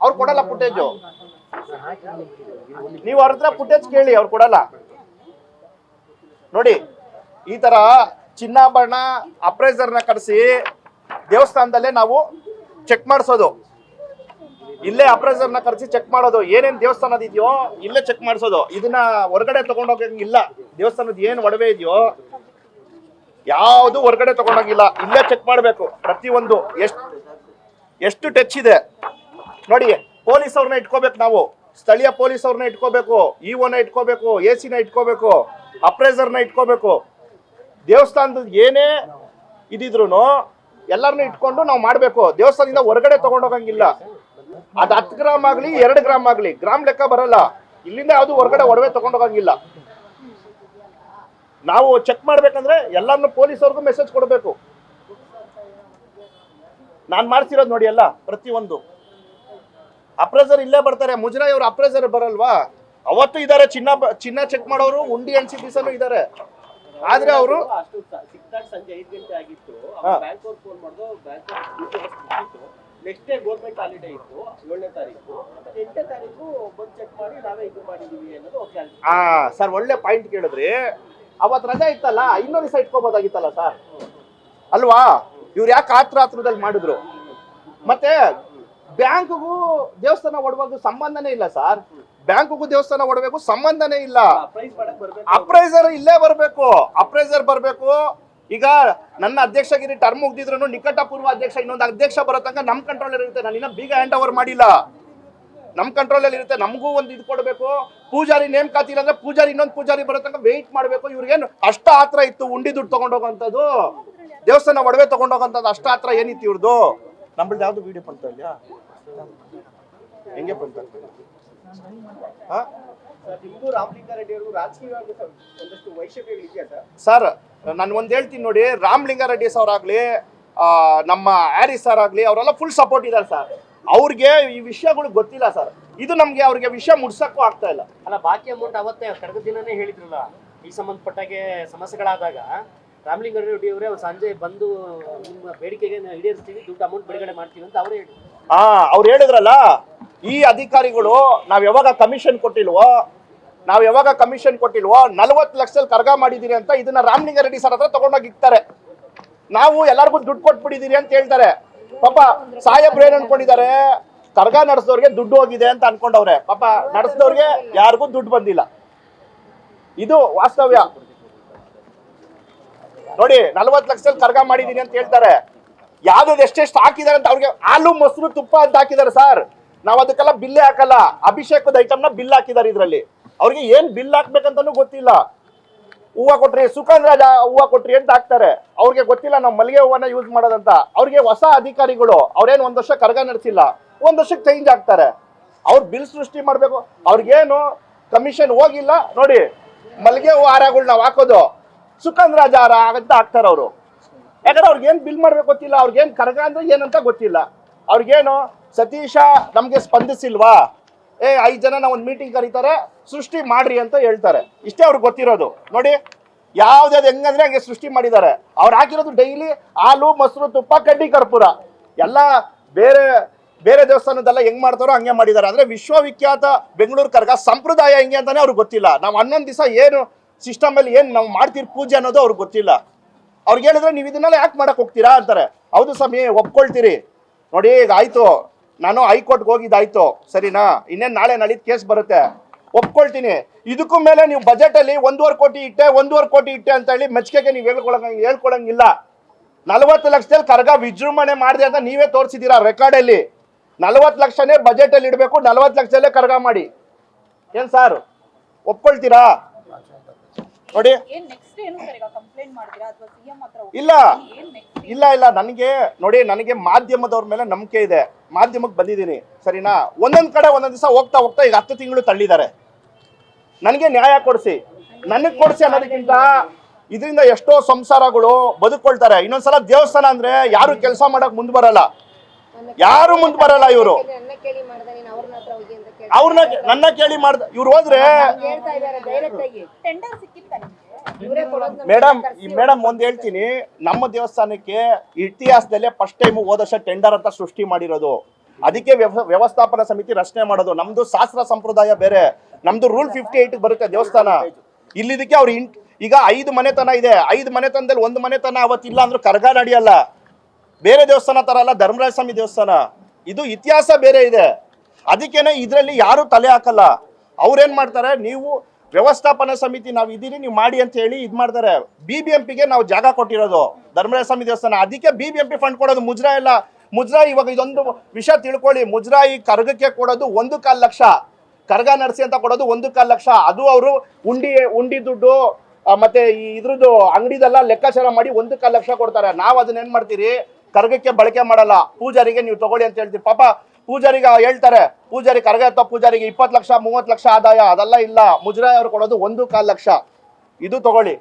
ಅವ್ರು ಕೊಡಲ್ಲ ಫುಟೇಜು. ನೀವು ಅವ್ರ ಹತ್ರ ಫುಟೇಜ್ ಕೇಳಿ, ಅವ್ರು ಕೊಡಲ್ಲ. ನೋಡಿ, ಈ ತರ ಚಿನ್ನಾಭರಣ ಅಪ್ರೈಸರ್ನ ಕರೆಸಿ ದೇವಸ್ಥಾನದಲ್ಲೇ ನಾವು ಚೆಕ್ ಮಾಡಿಸೋದು. ಇಲ್ಲೇ ಅಪ್ರೈಸರ್ನ ಕರೆಸಿ ಚೆಕ್ ಮಾಡೋದು. ಏನೇನ್ ದೇವಸ್ಥಾನದ ಇದೆಯೋ ಇಲ್ಲೇ ಚೆಕ್ ಮಾಡಿಸೋದು. ಇದನ್ನ ಹೊರಗಡೆ ತಗೊಂಡೋಗಂಗಿಲ್ಲ. ದೇವಸ್ಥಾನದ ಏನ್ ಒಡವೆ ಇದೆಯೋ ಯಾವುದು ಹೊರಗಡೆ ತಗೊಂಡೋಗಿಲ್ಲ, ಇಲ್ಲೇ ಚೆಕ್ ಮಾಡಬೇಕು. ಪ್ರತಿಯೊಂದು ಎಷ್ಟು ಟಚ್ ಇದೆ ನೋಡಿ. ಪೊಲೀಸ್ ಅವ್ರನ್ನ ಇಟ್ಕೋಬೇಕು, ನಾವು ಸ್ಥಳೀಯ ಪೊಲೀಸ್ ಅವ್ರನ್ನ ಇಟ್ಕೋಬೇಕು, ಇಒನ ಇಟ್ಕೋಬೇಕು, AC ನ ಇಟ್ಕೋಬೇಕು, ಅಪ್ರೈಸರ್ನ ಇಟ್ಕೋಬೇಕು. ದೇವಸ್ಥಾನದ ಏನೇ ಇದಿದ್ರು ಎಲ್ಲರನ್ನೂ ಇಟ್ಕೊಂಡು ನಾವು ಮಾಡಬೇಕು. ದೇವಸ್ಥಾನದಿಂದ ಹೊರಗಡೆ ತಗೊಂಡೋಗಂಗಿಲ್ಲ. ಅದು 10 ಗ್ರಾಮ್ ಆಗ್ಲಿ 2 ಗ್ರಾಮ್ ಆಗ್ಲಿ, ಗ್ರಾಮ್ ಲೆಕ್ಕ ಬರಲ್ಲ. ಇಲ್ಲಿಂದ ಯಾವುದು ಹೊರಗಡೆ ಒಡವೆ ತಗೊಂಡೋಗಂಗಿಲ್ಲ. ನಾವು ಚೆಕ್ ಮಾಡ್ಬೇಕಂದ್ರೆ ಎಲ್ಲಾರನ್ನು ಪೊಲೀಸ್ ಅವ್ರಿಗೂ ಮೆಸೇಜ್ ಕೊಡಬೇಕು. ನಾನ್ ಮಾಡ್ತಿರೋದು ನೋಡಿ, ಎಲ್ಲ ಪ್ರತಿಯೊಂದು ಅಪ್ರೈಸರ್ ಇಲ್ಲೇ ಬರ್ತಾರೆ. ಮುಜರಾಯಿ ಅವರು ಅಪ್ರೈಸರ್ ಬರಲ್ವಾ? ಅವತ್ತು ಇದಾರೆ, ಚಿನ್ನ ಚೆಕ್ ಮಾಡೋರು, ಉಂಡಿ ಎಣ್ಸಿ ದಿವಸನೂ ಇದಾರೆ. ಆದ್ರೆ ಅವರು
ಸಂಜೆ 5 ಗಂಟೆ ಆಗಿತ್ತು. ಬ್ಯಾಂಕ್ ಅವ್ರು ಫೋನ್ ಮಾಡಿದ್ರು, bank next day government holiday ಇತ್ತು, 7ನೇ ತಾರೀಕು. 8ನೇ ತಾರೀಕು ಬಂದು ಚೆಕ್ ಮಾಡಿ ನಾವೇ ಇದು ಮಾಡಿದೀವಿ ಅನ್ನೋದು.
ಸರ್ ಒಳ್ಳೆ ಪಾಯಿಂಟ್ ಕೇಳಿದ್ರಿ. ಅವತ್ತು ರಜೆ ಇತ್ತಲ್ಲ, ಇನ್ನೊಂದು ದಿವಸ ಇಟ್ಕೋಬೋದಾಗಿತ್ತಲ್ಲ ಸರ್, ಅಲ್ವಾ? ಇವ್ರು ಯಾಕೆ ಆತ್ರದಲ್ಲಿ ಮಾಡಿದ್ರು? ಮತ್ತೆ ಬ್ಯಾಂಕ್ಗೂ ದೇವಸ್ಥಾನ ಒಡವೆಗೂ ಸಂಬಂಧನೇ ಇಲ್ಲ ಸರ್. ಬ್ಯಾಂಕ್ಗೂ ದೇವಸ್ಥಾನ ಒಡವೆಗೂ ಸಂಬಂಧನೇ ಇಲ್ಲ. ಅಪ್ರೈಸರ್ ಇಲ್ಲೇ ಬರ್ಬೇಕು, ಅಪ್ರೈಸರ್ ಬರ್ಬೇಕು. ಈಗ ನನ್ನ ಅಧ್ಯಕ್ಷಗಿರಿ ಟರ್ಮ್ ಮುಗ್ದಿದ್ರು ನಿಕಟ ಪೂರ್ವ ಅಧ್ಯಕ್ಷ ಇನ್ನೊಂದು ಅಧ್ಯಕ್ಷ ಬರೋ ತನಕ ನಮ್ ಕಂಟ್ರೋಲ್ ಇರುತ್ತೆ. ನಾನು ಇನ್ನ ಬೀಗ ಹ್ಯಾಂಡ್ ಓವರ್ ಮಾಡಿಲ್ಲ. ನಮ್ಮ ಕಂಟ್ರೋಲಲ್ಲಿ ಇರುತ್ತೆ. ನಮಗೂ ಒಂದು ಇದು ಕೊಡಬೇಕು. ಪೂಜಾರಿ ನೇಮಕಾತಿ ಇಲ್ಲ ಅಂದ್ರೆ ಪೂಜಾರಿ ಇನ್ನೊಂದು ಪೂಜಾರಿ ಬರೋ ತನಕ ವೆಯ್ಟ್ ಮಾಡಬೇಕು. ಇವ್ರಿಗೇನು ಅಷ್ಟ ಆತ್ರ ಇತ್ತು ಉಂಡಿ ದುಡ್ಡು ತಗೊಂಡೋಗಂಥದ್ದು, ದೇವಸ್ಥಾನ ಒಡವೆ ತಗೊಂಡೋಗಂಥದ್ದು, ಅಷ್ಟ ಆತ್ರ ಏನಿತ್ತು ಇವ್ರದ್ದು? ನಮ್ಮದು ಯಾವ್ದು ವಿಡಿಯೋ ಪಡ್ತಾ ಇದೆಯಾ? ಹೆಂಗೆ ಪಡ್ತಾ ಹಾ
ನಿಮ್ಗೂ ರಾಮಲಿಂಗಾರೆಡ್ಡಿ ಅವ್ರಿಗೂ ರಾಜಕೀಯವಾಗಿ ಒಂದಷ್ಟು ವೈಷಮ್ಯಗಳಿದೆಯಾ
ಸರ್? ನಾನು ಒಂದು ಹೇಳ್ತೀನಿ ನೋಡಿ, ರಾಮಲಿಂಗಾರೆಡ್ಡಿ ಸರ್ ಆಗಲಿ, ನಮ್ಮ ಹ್ಯಾರಿಸ್ ಸರ್ ಆಗಲಿ, ಅವರೆಲ್ಲ ಫುಲ್ ಸಪೋರ್ಟ್ ಇದ್ದಾರೆ ಸರ್. ಅವ್ರಿಗೆ ಈ ವಿಷಯಗಳು ಗೊತ್ತಿಲ್ಲ ಸರ್. ಇದು ನಮಗೆ ಅವ್ರಿಗೆ ವಿಷಯ ಮುಡ್ಸಕ್ಕೂ ಆಗ್ತಾ ಇಲ್ಲ.
ಅಲ್ಲ, ಬಾಕಿ ಅಮೌಂಟ್ ಅವತ್ತೇ ಕಳೆದ ದಿನನೇ ಹೇಳಿದ್ರಲ್ಲ, ಈ ಸಂಬಂಧಪಟ್ಟಾಗೆ ಸಮಸ್ಯೆಗಳಾದಾಗ ರಾಮಲಿಂಗಾರೆಡ್ಡಿ ಅವರೇ ಸಂಜೆ ಬಂದು ನಿಮ್ಮ ಬೇಡಿಕೆಗೆ ಈಡೇರಿಸ್ತೀವಿ, ದುಡ್ಡು ಅಮೌಂಟ್ ಬಿಡುಗಡೆ ಮಾಡ್ತೀವಿ ಅಂತ ಅವರೇ ಹೇಳಿದ್ರು.
ಅವ್ರು ಹೇಳಿದ್ರಲ್ಲ, ಈ ಅಧಿಕಾರಿಗಳು ನಾವ್ ಯಾವಾಗ ಕಮಿಷನ್ ಕೊಟ್ಟಿಲ್ವೋ 40 ಲಕ್ಷದಲ್ಲಿ ಕರ್ಗ ಮಾಡಿದೀರಿ ಅಂತ ಇದನ್ನ ರಾಮಲಿಂಗಾರೆಡ್ಡಿ ಸರ್ ಹತ್ರ ತಗೊಂಡೋಗಿ ಇಕ್ತಾರೆ. ನಾವು ಎಲ್ಲರಿಗೂ ದುಡ್ಡು ಕೊಟ್ಬಿಟ್ಟಿದೀರಿ ಅಂತ ಹೇಳ್ತಾರೆ. ಪಾಪ ಸಾಹೇಬ್ರು ಏನ್ ಅನ್ಕೊಂಡಿದ್ದಾರೆ, ಕರ್ಗ ನಡೆಸೋರ್ಗೆ ದುಡ್ಡು ಹೋಗಿದೆ ಅಂತ ಅನ್ಕೊಂಡವ್ರೆ. ಪಾಪ ನಡೆಸಿದವ್ರಿಗೆ ಯಾರಿಗೂ ದುಡ್ಡು ಬಂದಿಲ್ಲ. ಇದು ವಾಸ್ತವ್ಯ ನೋಡಿ. 40 ಲಕ್ಷದಲ್ಲಿ ಕರ್ಗ ಮಾಡಿದೀನಿ ಅಂತ ಹೇಳ್ತಾರೆ. ಯಾವ್ದು ಎಷ್ಟೆಷ್ಟು ಹಾಕಿದಾರೆ ಅಂತ ಅವ್ರಿಗೆ ಹಾಲು ಮೊಸರು ತುಪ್ಪ ಅಂತ ಹಾಕಿದ್ದಾರೆ ಸರ್. ನಾವ್ ಅದಕ್ಕೆಲ್ಲ ಬಿಲ್ಲೇ ಹಾಕಲ್ಲ. ಅಭಿಷೇಕದ ಐಟಮ್ನ ಬಿಲ್ ಹಾಕಿದ್ದಾರೆ. ಇದ್ರಲ್ಲಿ ಅವ್ರಿಗೆ ಏನ್ ಬಿಲ್ ಹಾಕ್ಬೇಕಂತಾನು ಗೊತ್ತಿಲ್ಲ. ಹೂವ ಕೊಟ್ರಿ, ಸುಖಾನ್ ರಾಜ ಹೂವ ಕೊಟ್ರಿ ಅಂತ ಹಾಕ್ತಾರೆ. ಅವ್ರಿಗೆ ಗೊತ್ತಿಲ್ಲ ನಾವು ಮಲ್ಲಿಗೆ ಹೂವನ್ನ ಯೂಸ್ ಮಾಡೋದಂತ. ಅವ್ರಿಗೆ ಹೊಸ ಅಧಿಕಾರಿಗಳು, ಅವ್ರೇನು 1 ವರ್ಷ ಕರ್ಗ ನಡೆಸಿಲ್ಲ, 1 ವರ್ಷಕ್ಕೆ ಚೇಂಜ್ ಆಗ್ತಾರೆ. ಅವ್ರು ಬಿಲ್ ಸೃಷ್ಟಿ ಮಾಡ್ಬೇಕು. ಅವ್ರಿಗೇನು ಕಮಿಷನ್ ಹೋಗಿಲ್ಲ ನೋಡಿ. ಮಲ್ಲಿಗೆ ಹೂ ಹಾರಗಳು ನಾವು ಹಾಕೋದು ಸುಖಾನ್ ರಾಜ ಹಾರ ಅಂತ ಹಾಕ್ತಾರೆ ಅವರು. ಯಾಕಂದ್ರೆ ಅವ್ರಿಗೇನು ಬಿಲ್ ಮಾಡ್ಬೇಕು ಗೊತ್ತಿಲ್ಲ, ಅವ್ರಿಗೇನು ಕರ್ಗ ಅಂದ್ರೆ ಏನಂತ ಗೊತ್ತಿಲ್ಲ. ಅವ್ರಿಗೇನು ಸತೀಶ ನಮ್ಗೆ ಸ್ಪಂದಿಸಿಲ್ವಾ, 5 ಜನ ನಾವು ಒಂದು ಮೀಟಿಂಗ್ ಕರೀತಾರೆ, ಸೃಷ್ಟಿ ಮಾಡ್ರಿ ಅಂತ ಹೇಳ್ತಾರೆ. ಇಷ್ಟೇ ಅವ್ರಿಗೆ ಗೊತ್ತಿರೋದು ನೋಡಿ. ಯಾವ್ದಾವ್ದು ಹೆಂಗಂದ್ರೆ ಹಂಗೆ ಸೃಷ್ಟಿ ಮಾಡಿದ್ದಾರೆ. ಅವ್ರು ಹಾಕಿರೋದು ಡೈಲಿ ಹಾಲು ಮೊಸರು ತುಪ್ಪ ಕಡ್ಡಿ ಕರ್ಪೂರ ಎಲ್ಲ ಬೇರೆ ಬೇರೆ ದೇವಸ್ಥಾನದೆಲ್ಲ ಹೆಂಗ್ ಮಾಡ್ತಾರೋ ಹಂಗೆ ಮಾಡಿದ್ದಾರೆ. ಅಂದ್ರೆ ವಿಶ್ವವಿಖ್ಯಾತ ಬೆಂಗಳೂರು ಕರ್ಗ ಸಂಪ್ರದಾಯ ಹೆಂಗೆ ಅಂತಾನೆ ಅವ್ರಿಗೆ ಗೊತ್ತಿಲ್ಲ. ನಾವು 11 ದಿವಸ ಏನು ಸಿಸ್ಟಮ್ ಅಲ್ಲಿ ಏನು ನಾವು ಮಾಡ್ತೀರಿ ಪೂಜೆ ಅನ್ನೋದು ಅವ್ರಿಗೆ ಗೊತ್ತಿಲ್ಲ. ಅವ್ರಿಗೆ ಹೇಳಿದ್ರೆ ನೀವು ಇದನ್ನೆಲ್ಲ ಯಾಕೆ ಮಾಡಕ್ ಹೋಗ್ತೀರಾ ಅಂತಾರೆ. ಹೌದು ಸ್ವಾಮಿ ಒಪ್ಕೊಳ್ತೀರಿ ನೋಡಿ. ಈಗ ಆಯ್ತು, ನಾನು ಹೈಕೋರ್ಟ್ಗೆ ಹೋಗಿದ್ದಾಯ್ತು ಸರಿನಾ, ಇನ್ನೇನು ನಾಳೆ ನಾಳಿದ್ದು ಕೇಸ್ ಬರುತ್ತೆ, ಒಪ್ಕೊಳ್ತೀನಿ. ಇದಕ್ಕೂ ಮೇಲೆ ನೀವು ಬಜೆಟ್ ಅಲ್ಲಿ 1.5 ಕೋಟಿ ಇಟ್ಟೆ ಅಂತ ಹೇಳಿ ಮೆಚ್ಚುಗೆಗೆ ನೀವು ಹೇಳ್ಕೊಳಂಗಿಲ್ಲ. 40 ಲಕ್ಷದಲ್ಲಿ ಕರ್ಗ ವಿಜೃಂಭಣೆ ಮಾಡಿದೆ ಅಂತ ನೀವೇ ತೋರಿಸಿದ್ದೀರಾ ರೆಕಾರ್ಡಲ್ಲಿ. 40 ಲಕ್ಷನೇ ಬಜೆಟ್ ಅಲ್ಲಿ ಇಡಬೇಕು, 40 ಲಕ್ಷದಲ್ಲೇ ಕರ್ಗ ಮಾಡಿ. ಏನ್ ಸರ್ ಒಪ್ಕೊಳ್ತೀರಾ ನೋಡಿ? ಇಲ್ಲ ನನಗೆ ನೋಡಿ, ನನಗೆ ಮಾಧ್ಯಮದವ್ರ ಮೇಲೆ ನಂಬಿಕೆ ಇದೆ. ಮಾಧ್ಯಮಕ್ಕೆ ಬಂದಿದ್ದೀನಿ ಸರಿನಾ. ಒಂದೊಂದ್ ಕಡೆ ಒಂದೊಂದ್ ದಿವಸ ಹೋಗ್ತಾ ಈಗ 10 ತಿಂಗಳು ತಳ್ಳಿದ್ದಾರೆ. ನನಗೆ ನ್ಯಾಯ ಕೊಡಿಸಿ, ನನಗೆ ಕೊಡಿಸಿ ಅನ್ನೋದಕ್ಕಿಂತ ಇದರಿಂದ ಎಷ್ಟೋ ಸಂಸಾರಗಳು ಬದುಕೊಳ್ತಾರೆ. ಇನ್ನೊಂದ್ಸಲ ದೇವಸ್ಥಾನ ಅಂದ್ರೆ ಯಾರು ಕೆಲಸ ಮಾಡಕ್ ಮುಂದ್ ಬರಲ್ಲ, ಇವರು ಅವ್ರನ್ನ ನನ್ನ ಕೇಳಿ ಮಾಡ್ದ ಇವ್ರು ಹೋದ್ರೆ. ಮೇಡಮ್ ಒಂದ್ ಹೇಳ್ತೀನಿ, ನಮ್ಮ ದೇವಸ್ಥಾನಕ್ಕೆ ಇತಿಹಾಸದಲ್ಲೇ ಫಸ್ಟ್ ಟೈಮ್ ಹೋದ ವರ್ಷ ಟೆಂಡರ್ ಅಂತ ಸೃಷ್ಟಿ ಮಾಡಿರೋದು. ಅದಕ್ಕೆ ವ್ಯವಸ್ಥಾಪನಾ ಸಮಿತಿ ರಚನೆ ಮಾಡೋದು. ನಮ್ದು ಶಾಸ್ತ್ರ ಸಂಪ್ರದಾಯ ಬೇರೆ, ನಮ್ದು ರೂಲ್ 58 ಬರುತ್ತೆ ದೇವಸ್ಥಾನ. ಇಲ್ಲಿದಕ್ಕೆ ಅವ್ರು ಈಗ 5 ಮನೆತನ ಇದೆ. 5 ಮನೆತನದಲ್ಲಿ 1 ಮನೆತನ ಅವತ್ತಿಲ್ಲ ಅಂದ್ರೆ ಕರ್ಗ ನಡೆಯಲ್ಲ. ಬೇರೆ ದೇವಸ್ಥಾನ ತರ ಅಲ್ಲ ಧರ್ಮರಾಜ ಸ್ವಾಮಿ ದೇವಸ್ಥಾನ. ಇದು ಇತಿಹಾಸ ಬೇರೆ ಇದೆ. ಅದಕ್ಕೇನೆ ಇದರಲ್ಲಿ ಯಾರು ತಲೆ ಹಾಕಲ್ಲ. ಅವ್ರೇನ್ ಮಾಡ್ತಾರೆ, ನೀವು ವ್ಯವಸ್ಥಾಪನಾ ಸಮಿತಿ ನಾವು ಇದೀರಿ ನೀವು ಮಾಡಿ ಅಂತ ಹೇಳಿ ಇದು ಮಾಡ್ತಾರೆ. BBMPಗೆ ನಾವು ಜಾಗ ಕೊಟ್ಟಿರೋದು ಧರ್ಮರಾಜ ಸ್ವಾಮಿ ದೇವಸ್ಥಾನ. ಅದಕ್ಕೆ BBMP ಫಂಡ್ ಕೊಡೋದು. ಮುಜರಾಯಿ ಎಲ್ಲ ಮುಜರಾಯಿ. ಇವಾಗ ಇದೊಂದು ವಿಷಯ ತಿಳ್ಕೊಳ್ಳಿ, ಮುಜರಾಯಿ ಕರ್ಗಕ್ಕೆ ಕೊಡೋದು 1.25 ಲಕ್ಷ, ಕರ್ಗ ನಡೆಸಿ ಅಂತ ಕೊಡೋದು 1.25 ಲಕ್ಷ. ಅದು ಅವರು ಉಂಡಿ ದುಡ್ಡು ಮತ್ತೆ ಇದ್ರದ್ದು ಅಂಗಡಿದೆಲ್ಲ ಲೆಕ್ಕಾಚಾರ ಮಾಡಿ 1.25 ಲಕ್ಷ ಕೊಡ್ತಾರೆ. ನಾವು ಅದನ್ನ ಏನ್ ಮಾಡ್ತೀರಿ, ಕರ್ಗಕ್ಕೆ ಬಳಕೆ ಮಾಡಲ್ಲ. ಪೂಜಾರಿಗೆ ನೀವು ತಗೊಳ್ಳಿ ಅಂತ ಹೇಳ್ತೀವಿ. ಪಾಪ ಪೂಜಾರಿಗೆ ಹೇಳ್ತಾರೆ, ಪೂಜಾರಿ ಕರ್ಗ ಎತ್ತೋ ಪೂಜಾರಿಗೆ 20 ಲಕ್ಷ 30 ಲಕ್ಷ ಆದಾಯ. ಅದೆಲ್ಲ ಇಲ್ಲ. ಮುಜರಾಯಿ ಅವ್ರು ಕೊಡೋದು 1.25 ಲಕ್ಷ. ಇದು ತಗೊಳ್ಳಿ,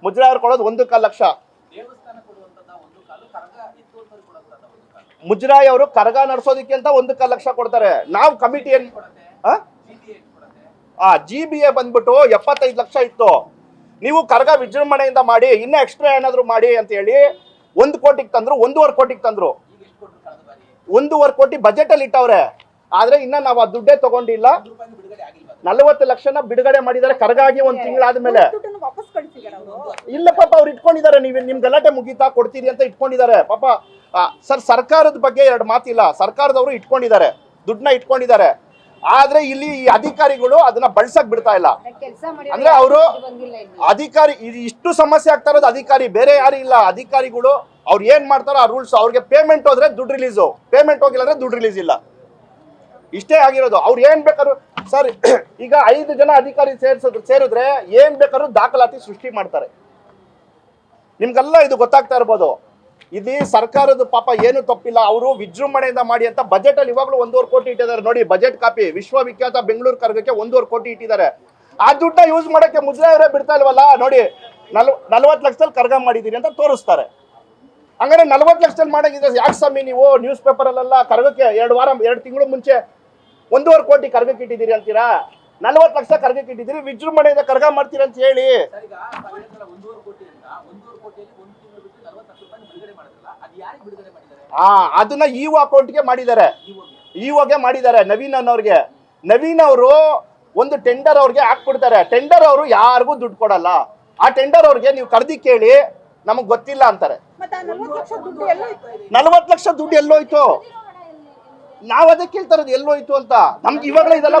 ಮುಜರಾಯಿ ಅವ್ರು ಕೊಡೋದು 1.25 ಲಕ್ಷ. ಮುಜರಾಯಿ ಅವರು ಕರ್ಗ ನಡೆಸೋದಕ್ಕೆ ಅಂತ 1.25 ಲಕ್ಷ ಕೊಡ್ತಾರೆ. ನಾವು ಕಮಿಟಿ ಏನ್ GBA ಬಂದ್ಬಿಟ್ಟು 75 ಲಕ್ಷ ಇತ್ತು. ನೀವು ಕರ್ಗ ವಿಜೃಂಭಣೆಯಿಂದ ಮಾಡಿ, ಇನ್ನ ಎಕ್ಸ್ಟ್ರಾ ಏನಾದ್ರು ಮಾಡಿ ಅಂತ ಹೇಳಿ 1 ಕೋಟಿಗೆ ತಂದ್ರು, 1.25 ಕೋಟಿಗೆ ತಂದ್ರು. 1.25 ಕೋಟಿ ಬಜೆಟ್ ಅಲ್ಲಿ ಇಟ್ಟವ್ರೆ. ಆದ್ರೆ ಇನ್ನ ನಾವು ಆ ದುಡ್ಡೇ ತಗೊಂಡಿಲ್ಲ. 40 ಲಕ್ಷನ ಬಿಡುಗಡೆ ಮಾಡಿದ್ದಾರೆ ಕರ್ಗ ಆಗಿ 1 ತಿಂಗಳಾದ್ಮೇಲೆ. ಇಲ್ಲ ಪಾಪ ಅವ್ರು ಇಟ್ಕೊಂಡಿದ್ದಾರೆ. ನಿಮ್ ಗಲಾಟೆ ಮುಗೀತಾ ಕೊಡ್ತೀರಿ ಅಂತ ಇಟ್ಕೊಂಡಿದ್ದಾರೆ ಪಾಪ. ಸರ್ ಸರ್ಕಾರದ ಬಗ್ಗೆ 2 ಮಾತಿಲ್ಲ. ಸರ್ಕಾರದವರು ಇಟ್ಕೊಂಡಿದ್ದಾರೆ, ದುಡ್ಡನ್ನ ಇಟ್ಕೊಂಡಿದ್ದಾರೆ. ಆದ್ರೆ ಇಲ್ಲಿ ಈ ಅಧಿಕಾರಿಗಳು ಅದನ್ನ ಬಳಸಕ್ ಬಿಡ್ತಾ ಇಲ್ಲ. ಅಂದ್ರೆ ಅವರು ಅಧಿಕಾರಿ ಇಷ್ಟು ಸಮಸ್ಯೆ ಆಗ್ತಾ ಇರೋದು ಅಧಿಕಾರಿ, ಬೇರೆ ಯಾರು ಇಲ್ಲ. ಅಧಿಕಾರಿಗಳು ಅವ್ರು ಏನ್ ಮಾಡ್ತಾರೋ ಆ ರೂಲ್ಸ್. ಅವ್ರಿಗೆ ಪೇಮೆಂಟ್ ಹೋದ್ರೆ ದುಡ್ಡು ರಿಲೀಸು, ಪೇಮೆಂಟ್ ಹೋಗಿಲ್ಲ ಅಂದ್ರೆ ದುಡ್ಡು ರಿಲೀಸ್ ಇಲ್ಲ. ಇಷ್ಟೇ ಆಗಿರೋದು. ಅವ್ರು ಏನ್ ಬೇಕಾದ್ರು ಸರ್ ಈಗ 5 ಜನ ಅಧಿಕಾರಿ ಸೇರಿದ್ರೆ ಏನ್ ಬೇಕಾದ್ರೂ ದಾಖಲಾತಿ ಸೃಷ್ಟಿ ಮಾಡ್ತಾರೆ. ನಿಮ್ಗೆಲ್ಲ ಇದು ಗೊತ್ತಾಗ್ತಾ ಇರ್ಬೋದು. ಇದು ಸರ್ಕಾರದ ಪಾಪ ಏನು ತಪ್ಪಿಲ್ಲ, ಅವರು ವಿಜೃಂಭಣೆಯಿಂದ ಮಾಡಿ ಅಂತ ಬಜೆಟ್ ಅಲ್ಲಿ ಇವಾಗಲೂ 1.5 ಕೋಟಿ ಇಟ್ಟಿದ್ದಾರೆ ನೋಡಿ. ಬಜೆಟ್ ಕಾಪಿ ವಿಶ್ವವಿಖ್ಯಾತ ಬೆಂಗಳೂರು ಕರ್ಗಕ್ಕೆ 1.5 ಕೋಟಿ ಇಟ್ಟಿದ್ದಾರೆ. ಆ ದುಡ್ಡನ್ನ ಯೂಸ್ ಮಾಡಕ್ಕೆ ಮುಜರಾಯಿ ಅವರೇ ಬಿಡ್ತಾ ಇಲ್ವಲ್ಲ ನೋಡಿ. 40 ಲಕ್ಷದಲ್ಲಿ ಕರ್ಗ ಮಾಡಿದೀನಿ ಅಂತ ತೋರಿಸ್ತಾರೆ. ಹಂಗಾರೆ 40 ಲಕ್ಷದಲ್ಲಿ ಮಾಡಂಗಿದ್ರೆ ಯಾಕೆ ಸ್ವಾಮಿ ನೀವು ನ್ಯೂಸ್ ಪೇಪರ್ ಅಲ್ಲೆಲ್ಲ ಕರ್ಗಕ್ಕೆ 2 ತಿಂಗಳು ಮುಂಚೆ 1.5 ಕೋಟಿ ಕರ್ಗಕ್ಕೆ ಇಟ್ಟಿದ್ದೀರಿ ಅಂತೀರಾ? 40 ಲಕ್ಷ ಕರ್ಗಕ್ಕೆ ಇಟ್ಟಿದ್ದೀರಿ, ವಿಜೃಂಭಣೆಯಿಂದ ಕರ್ಗ ಮಾಡ್ತೀರಿ ಅಂತ ಹೇಳಿ. ಅದನ್ನ ಇಒ ಅಕೌಂಟ್ಗೆ ಮಾಡಿದ್ದಾರೆ, ಇಒಗೆ ಮಾಡಿದ್ದಾರೆ ನವೀನ್ ಅನ್ನೋರ್ಗೆ. ನವೀನ್ ಅವರು ಒಂದು ಟೆಂಡರ್ ಅವ್ರಿಗೆ ಹಾಕ್ಬಿಡ್ತಾರೆ. ಟೆಂಡರ್ ಅವರು ಯಾರಿಗೂ ದುಡ್ಡು ಕೊಡಲ್ಲ. ಆ ಟೆಂಡರ್ ಅವ್ರಿಗೆ ನೀವು ಕರ್ದಿ ಕೇಳಿ ನಮಗ್ ಗೊತ್ತಿಲ್ಲ ಅಂತಾರೆ. 40 ಲಕ್ಷ ದುಡ್ಡು ಎಲ್ಲೋಯ್ತು? ನಾವ್ ಅದಕ್ಕೆ ಕೇಳ್ತಾರದು ಎಲ್ಲೋಯ್ತು ಅಂತ. ನಮ್ಗೆ ಇವಾಗಲೇ ಇದೆಲ್ಲ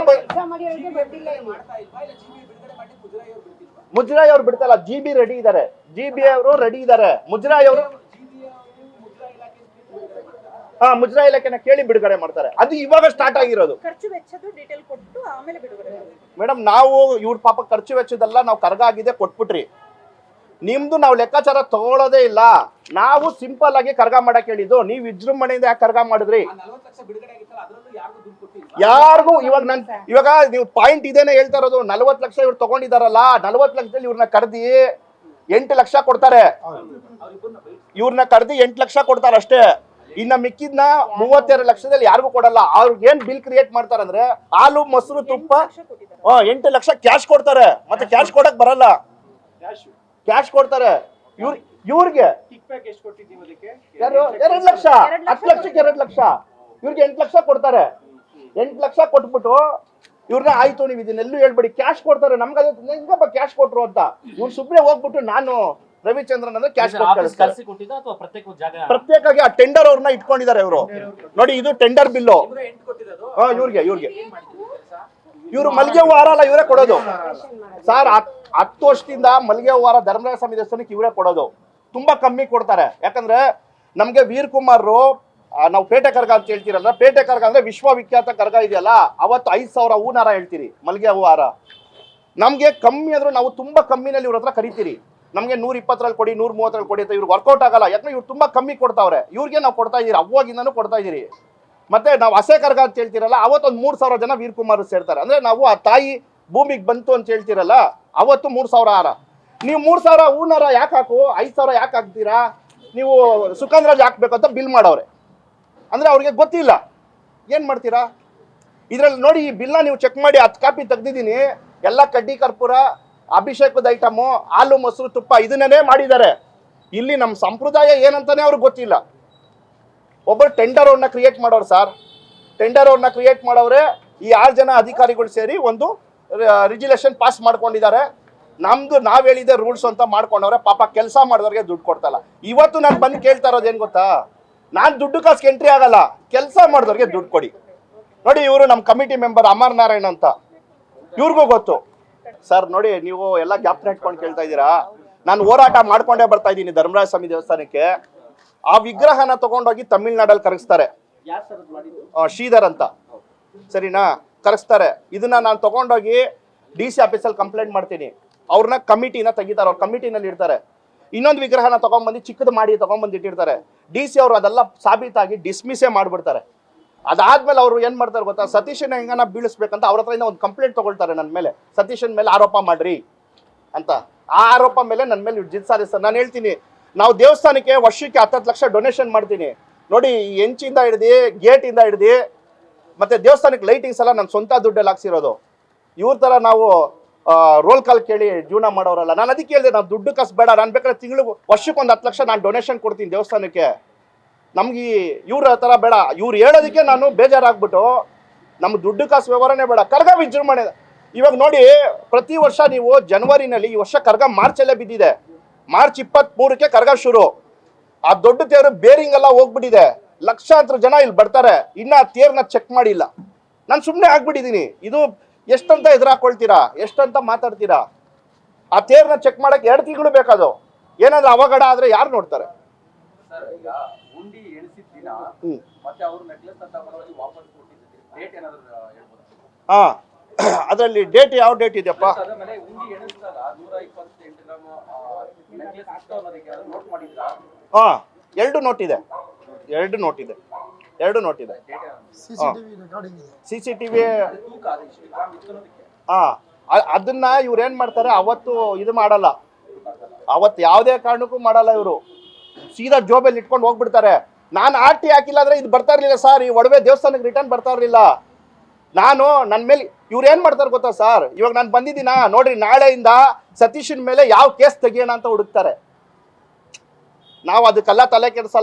ಮುಜರಾಯಿ ಅವ್ರು ಬಿಡ್ತಲ್ಲ. GB ರೆಡಿ ಇದ್ದಾರೆ, GB ಅವರು ರೆಡಿ ಇದ್ದಾರೆ. ಮುಜರಾಯಿ ಅವರು ಮುಜರಾಯಿ ಇಲಾಖೆನ ಕೇಳಿ ಬಿಡುಗಡೆ ಮಾಡ್ತಾರೆ. ಅದು ಇವಾಗ ಸ್ಟಾರ್ಟ್ ಆಗಿರೋದು. ಮೇಡಮ್ ನಾವು ಇವ್ರ ಪಾಪ ಖರ್ಚು ವೆಚ್ಚದೆಲ್ಲ ನಾವು ಕರ್ಗ ಆಗಿದೆ ಕೊಟ್ಬಿಟ್ರಿ. ನಿಮ್ದು ನಾವು ಲೆಕ್ಕಾಚಾರ ತಗೊಳ್ಳೋದೇ ಇಲ್ಲ. ನಾವು ಸಿಂಪಲ್ ಆಗಿ ಕರ್ಗ ಮಾಡಕ್ ಹೇಳಿದ್ದು. ನೀವು ವಿಜೃಂಭಣೆಯಿಂದ ಯಾಕೆ ಕರ್ಗ ಮಾಡಿದ್ರಿ? ಯಾರಿಗೂ ಇವಾಗ ನೀವು ಪಾಯಿಂಟ್ ಇದೇನೆ ಹೇಳ್ತಾ ಇರೋದು. 40 ಲಕ್ಷ ಇವ್ರು ತಗೊಂಡಿದಾರಲ್ಲ, 40 ಲಕ್ಷದಲ್ಲಿ ಇವ್ರನ್ನ ಕರ್ದಿ 8 ಲಕ್ಷ ಕೊಡ್ತಾರೆ. ಇವ್ರನ್ನ ಕರ್ದಿ 8 ಲಕ್ಷ ಕೊಡ್ತಾರೆ ಅಷ್ಟೇ. ಇನ್ನ ಮಿಕ್ಕಿದ್ನ 32 ಲಕ್ಷದಲ್ಲಿ ಯಾರಿಗೂ ಕೊಡಲ್ಲ. ಅವ್ರಿಗೆ ಏನ್ ಬಿಲ್ ಕ್ರಿಯೇಟ್ ಮಾಡ್ತಾರಂದ್ರೆ ಹಾಲು ಮೊಸರು ತುಪ್ಪ 8 ಲಕ್ಷ ಕ್ಯಾಶ್ ಕೊಡ್ತಾರೆ. ಮತ್ತೆ ಕ್ಯಾಶ್ ಕೊಡಕ್ ಬರಲ್ಲ, ಕ್ಯಾಶ್ ಕೊಡ್ತಾರೆ ಇವ್ರಿಗೆ. 2 ಲಕ್ಷ, 10 ಲಕ್ಷಕ್ಕೆ 2 ಲಕ್ಷ, ಇವ್ರಿಗೆ 8 ಲಕ್ಷ ಕೊಡ್ತಾರೆ. 8 ಲಕ್ಷ ಕೊಟ್ಬಿಟ್ಟು ಇವ್ರನ್ನ ಆಯ್ತು ನೀವು ಇದನ್ನೆಲ್ಲೂ ಹೇಳ್ಬೇಡಿ ಕ್ಯಾಶ್ ಕೊಡ್ತಾರೆ. ನಮ್ಗೆ ಹೆಂಗಪ್ಪ ಕ್ಯಾಶ್ ಕೊಟ್ರು ಅಂತ ಇವ್ರು ಸುಮ್ಮನೆ ಹೋಗ್ಬಿಟ್ಟು ನಾನು ರವಿಚಂದ್ರನ್ ಅಂದ್ರೆ ಕ್ಯಾಶ್ ಪ್ರತ್ಯೇಕವಾಗಿ ಆ ಟೆಂಡರ್ ಅವ್ರನ್ನ ಇಟ್ಕೊಂಡಿದ್ದಾರೆ ಇವರು. ನೋಡಿ ಇದು ಟೆಂಡರ್ ಬಿಲ್ಲು ಇವ್ರಿಗೆ ಇವ್ರು ಮಲ್ಲಿಗೆ ಹೂವು ಹಾರ ಅಲ್ಲ ಇವರೇ ಕೊಡೋದು ಸರ್. 10 ವರ್ಷದಿಂದ ಮಲ್ಲಿಗೆ ಹೂವು ಹಾರ ಧರ್ಮರಾಯ ಸ್ವಾಮಿ ದೇವಸ್ಥಾನಕ್ಕೆ ಇವರೇ ಕೊಡೋದು. ತುಂಬಾ ಕಮ್ಮಿ ಕೊಡ್ತಾರೆ. ಯಾಕಂದ್ರೆ ನಮ್ಗೆ ವೀರ್ ಕುಮಾರ್ ನಾವು ಪೇಟೆ ಕರ್ಗ ಅಂತ ಹೇಳ್ತೀರಲ್ಲ, ಪೇಟೆ ಕರ್ಗ ಅಂದ್ರೆ ವಿಶ್ವವಿಖ್ಯಾತ ಕರ್ಗ ಇದೆಯಲ್ಲ, ಅವತ್ತು 5,000 ಹೂನಾರ ಹೇಳ್ತೀರಿ ಮಲ್ಲಿಗೆ ಹೂವು ಹಾರ. ನಮ್ಗೆ ಕಮ್ಮಿ ಆದ್ರೂ ನಾವು ತುಂಬಾ ಕಮ್ಮಿನಲ್ಲಿ ಇವ್ರ ಹತ್ರ ಕರಿತೀರಿ. ನಮ್ಗೆ 120 ಕೊಡಿ 130 ಕೊಡಿ ಅಂತ ಇವ್ರು ವರ್ಕೌಟ್ ಆಗಲ್ಲ. ಯಾಕಂದ್ರೆ ಇವ್ರು ತುಂಬಾ ಕಮ್ಮಿ ಕೊಡ್ತಾವ್ರೆ. ಇವ್ರಿಗೆ ನಾವು ಕೊಡ್ತಾ ಇದೀರಿ, ಅವಾಗಿಂದನೂ ಕೊಡ್ತಾ ಇದೀರಿ. ಮತ್ತೆ ನಾವು ಹಸೆ ಕರ್ಗ ಅಂತ ಹೇಳ್ತೀರಲ್ಲ, ಅವತ್ತೊಂದು 3,000 ಜನ ವೀರ್ ಕುಮಾರ್ ಸೇರ್ತಾರೆ. ಅಂದ್ರೆ ನಾವು ಆ ತಾಯಿ ಭೂಮಿಗೆ ಬಂತು ಅಂತ ಹೇಳ್ತೀರಲ್ಲ, ಅವತ್ತು 3,000 ಹಾರ. ನೀವು 3,000 ಹೂನಾರ ಯಾಕೆ ಹಾಕು, 5,000 ಯಾಕೆ ಹಾಕ್ತೀರಾ ನೀವು? ಸುಖಂದ್ರಾಜ್ ಹಾಕ್ಬೇಕು ಅಂತ ಬಿಲ್ ಮಾಡವ್ರೆ. ಅಂದ್ರೆ ಅವ್ರಿಗೆ ಗೊತ್ತಿಲ್ಲ. ಏನ್ ಮಾಡ್ತೀರಾ ಇದ್ರಲ್ಲಿ? ನೋಡಿ ಈ ಬಿಲ್ನ ನೀವು ಚೆಕ್ ಮಾಡಿ, 10 ಕಾಪಿ ತೆಗ್ದಿದ್ದೀನಿ. ಎಲ್ಲ ಕಡ್ಡಿ ಕರ್ಪೂರ, ಅಭಿಷೇಕದ ಐಟಮು, ಹಾಲು ಮೊಸರು ತುಪ್ಪ ಇದನ್ನೇ ಮಾಡಿದ್ದಾರೆ. ಇಲ್ಲಿ ನಮ್ಮ ಸಂಪ್ರದಾಯ ಏನಂತಾನೆ ಅವ್ರಿಗೆ ಗೊತ್ತಿಲ್ಲ. ಒಬ್ಬರು ಟೆಂಡರ್ ಅವ್ರನ್ನ ಕ್ರಿಯೇಟ್ ಮಾಡೋರು ಸರ್. ಟೆಂಡರ್ ಅವ್ರನ್ನ ಕ್ರಿಯೇಟ್ ಮಾಡೋರೆ ಈ 6 ಜನ ಅಧಿಕಾರಿಗಳು ಸೇರಿ ಒಂದು ರಿಜುಲೇಷನ್ ಪಾಸ್ ಮಾಡ್ಕೊಂಡಿದ್ದಾರೆ. ನಮ್ದು ನಾವ್ ಹೇಳಿದೆ ರೂಲ್ಸ್ ಅಂತ ಮಾಡ್ಕೊಂಡವ್ರೆ. ಪಾಪ ಕೆಲಸ ಮಾಡಿದವ್ರಿಗೆ ದುಡ್ಡು ಕೊಡ್ತಲ್ಲ. ಇವತ್ತು ನಾನು ಬಂದು ಕೇಳ್ತಾ ಇರೋದು ಏನ್ ಗೊತ್ತಾ, ನಾನ್ ದುಡ್ಡು ಕಾಸ್ಗೆ ಎಂಟ್ರಿ ಆಗಲ್ಲ, ಕೆಲಸ ಮಾಡಿದವ್ರಿಗೆ ದುಡ್ಡು ಕೊಡಿ. ನೋಡಿ ಇವರು ನಮ್ಮ ಕಮಿಟಿ ಮೆಂಬರ್ ಅಮರ್ ನಾರಾಯಣ್ ಅಂತ, ಇವ್ರಿಗೂ ಗೊತ್ತು ಸರ್. ನೋಡಿ ನೀವು ಎಲ್ಲ ಗ್ಯಾಪ್ ಇಟ್ಕೊಂಡು ಕೇಳ್ತಾ ಇದ್ದೀರಾ. ನಾನು ಹೋರಾಟ ಮಾಡ್ಕೊಂಡೇ ಬರ್ತಾ ಇದ್ದೀನಿ ಧರ್ಮರಾಯ ಸ್ವಾಮಿ ದೇವಸ್ಥಾನಕ್ಕೆ. ಆ ವಿಗ್ರಹನ ತಗೊಂಡೋಗಿ ತಮಿಳ್ನಾಡಲ್ಲಿ ಕರಗಿಸ್ತಾರೆ. ಶ್ರೀಧರ್ ಅಂತ ಸರಿನಾ, ಕರಗಿಸ್ತಾರೆ. ಇದನ್ನ ನಾನು ತಗೊಂಡೋಗಿ DC ಆಫೀಸಲ್ಲಿ ಕಂಪ್ಲೇಂಟ್ ಮಾಡ್ತೀನಿ. ಅವ್ರನ್ನ ಕಮಿಟಿನ ತೆಗಿತಾರೆ, ಅವ್ರ ಕಮಿಟಿನಲ್ಲಿ ಇಡ್ತಾರೆ. ಇನ್ನೊಂದು ವಿಗ್ರಹನ ತಗೊಂಡ್ಬಂದು ಚಿಕ್ಕದು ಮಾಡಿ ತಗೊಂಡ್ಬಂದು ಇಟ್ಟಿರ್ತಾರೆ. DC ಅವರು ಅದೆಲ್ಲ ಸಾಬೀತಾಗಿ ಡಿಸ್ಮಿಸೇ ಮಾಡ್ಬಿಡ್ತಾರೆ. ಅದಾದ್ಮೇಲೆ ಅವರು ಏನ್ ಮಾಡ್ತಾರೆ ಗೊತ್ತಾ, ಸತೀಶನ ಹೆಂಗನ ಬೀಳಿಸ್ಬೇಕಂತ ಅವ್ರ ಹತ್ರ ಒಂದು ಕಂಪ್ಲೇಂಟ್ ತಗೊಳ್ತಾರೆ ನನ್ನ ಮೇಲೆ. ಸತೀಶನ್ ಮೇಲೆ ಆರೋಪ ಮಾಡ್ರಿ ಅಂತ. ಆ ಆರೋಪ ಮೇಲೆ ನನ್ನ ಮೇಲೆ ಜಿದ್ ಸಾಧಿಸ್ತಾರೆ. ನಾನು ಹೇಳ್ತೀನಿ, ನಾವು ದೇವಸ್ಥಾನಕ್ಕೆ ವರ್ಷಕ್ಕೆ 10 ಲಕ್ಷ ಡೊನೇಷನ್ ಮಾಡ್ತೀನಿ. ನೋಡಿ ಹೆಂಚಿಂದ ಹಿಡ್ದು ಗೇಟಿಂದ ಹಿಡ್ದು ಮತ್ತೆ ದೇವಸ್ಥಾನಕ್ಕೆ ಲೈಟಿಂಗ್ಸ್ ಎಲ್ಲ ನನ್ನ ಸ್ವಂತ ದುಡ್ಡಲ್ಲಿ ಹಾಕ್ಸಿರೋದು. ಇವ್ರ ಥರ ನಾವು ರೋಲ್ ಕಾಲ್ ಕೇಳಿ ಜೀವನ ಮಾಡೋರಲ್ಲ. ನಾನು ಅದಕ್ಕೆ ಹೇಳಿದೆ, ನಾವು ದುಡ್ಡು ಕಾಸು ಬೇಡ, ನಾನು ಬೇಕಾದ್ರೆ ತಿಂಗಳಿಗೆ ವರ್ಷಕ್ಕೆ ಒಂದು 10 ಲಕ್ಷ ನಾನು ಡೊನೇಷನ್ ಕೊಡ್ತೀನಿ ದೇವಸ್ಥಾನಕ್ಕೆ. ನಮ್ಗೆ ಇವ್ರ ಥರ ಬೇಡ. ಇವ್ರು ಹೇಳೋದಕ್ಕೆ ನಾನು ಬೇಜಾರಾಗ್ಬಿಟ್ಟು ನಮ್ಗೆ ದುಡ್ಡು ಕಾಸು ವ್ಯವಹಾರನೇ ಬೇಡ, ಕರ್ಗ ವಿಜೃಂಭಣೆ. ಇವಾಗ ನೋಡಿ ಪ್ರತಿ ವರ್ಷ ನೀವು ಜನವರಿನಲ್ಲಿ, ಈ ವರ್ಷ ಕರ್ಗ ಮಾರ್ಚಲ್ಲೇ ಬಿದ್ದಿದೆ. ಮಾರ್ಚ್ 23ಕ್ಕೆ ಕರ್ಗ ಶುರು. ಆ ದೊಡ್ಡ ತೇರು ಬೇರಿಂಗ್ ಎಲ್ಲ ಹೋಗ್ಬಿಟ್ಟಿದೆ. ಲಕ್ಷಾಂತರ ಜನ ಇಲ್ಲಿ ಬರ್ತಾರೆ. ಇನ್ನ ತೇರ್ನ ಚೆಕ್ ಮಾಡಿಲ್ಲ. ನಾನು ಸುಮ್ಮನೆ ಆಗ್ಬಿಟ್ಟಿದ್ದೀನಿ. ಇದು ಎಷ್ಟಂತ ಎದುರಾಕೊಳ್ತೀರಾ, ಎಷ್ಟಂತ ಮಾತಾಡ್ತೀರಾ? ಆ ತೇರ್ನ ಚೆಕ್ ಮಾಡಕ್ಕೆ 2 ತಿಂಗಳು ಬೇಕಾದು. ಏನಾದ್ರು ಅವಘಡ ಆದ್ರೆ ಯಾರು ನೋಡ್ತಾರೆ?
ಉಂಡಿ ಎಣಿಸಿದ ದಿನ ಮತ್ತೆ ಅವರು ನೆಕ್ಲೆಸ್ ಅಂತ ವಾಪಸ್ ಕೊಟ್ಟಿದ್ರು
ಡೇಟ್ ಏನಾದ್ರು ಹೇಳ್ಬೋದಾ?
ಹಾ ಅದರಲ್ಲಿ ಡೇಟ್ ಯಾವ ಡೇಟ್ ಇದೆಯಪ್ಪ?
ಆಮೇಲೆ ಉಂಡಿ ಎಣಿಸಿದಾಗ 128 ಗ್ರಾಮ್ ನೆಕ್ಲೆಸ್ ಇತ್ತು ಅನ್ನೋದಕ್ಕೆ ನೋಟ್ ಮಾಡಿದ್ರಾ?
ಹಾ ಎರಡು ನೋಟ್ ಇದೆ. CCTV
ತೂಕ ಅದು ಇಷ್ಟು ಗ್ರಾಮ್ ಇತ್ತು ಅನ್ನೋದಕ್ಕೆ.
ಹಾ ಅದನ್ನ ಇವ್ರು ಏನ್ ಮಾಡ್ತಾರೆ, ಅವತ್ತು ಇದು ಮಾಡಲ್ಲ, ಅವತ್ತು ಯಾವುದೇ ಕಾರಣಕ್ಕೂ ಮಾಡಲ್ಲ ಇವರು. ಸೀದಾ ಜೋಬಲ್ಲಿ ಇಟ್ಕೊಂಡು ಹೋಗ್ಬಿಡ್ತಾರೆ. ನಾನು RT ಹಾಕಿಲ್ಲ ಅಂದ್ರೆ ಇದು ಬರ್ತಾ ಇರ್ಲಿಲ್ಲ ಸರ್, ಈ ಒಡವೆ ದೇವಸ್ಥಾನಕ್ಕೆ ರಿಟರ್ನ್ ಬರ್ತಾ ಇರ್ಲಿಲ್ಲ. ನಾನು ನನ್ನ ಮೇಲೆ ಇವ್ರು ಏನ್ ಮಾಡ್ತಾರೆ ಗೊತ್ತಾ ಸರ್, ಇವಾಗ ನಾನು ಬಂದಿದ್ದೀನಾ ನೋಡ್ರಿ, ನಾಳೆಯಿಂದ ಸತೀಶನ್ ಮೇಲೆ ಯಾವ ಕೇಸ್ ತೆಗಿಯೋಣ ಅಂತ ಹುಡುಕ್ತಾರೆ. ನಾವು ಅದಕ್ಕೆಲ್ಲ ತಲೆ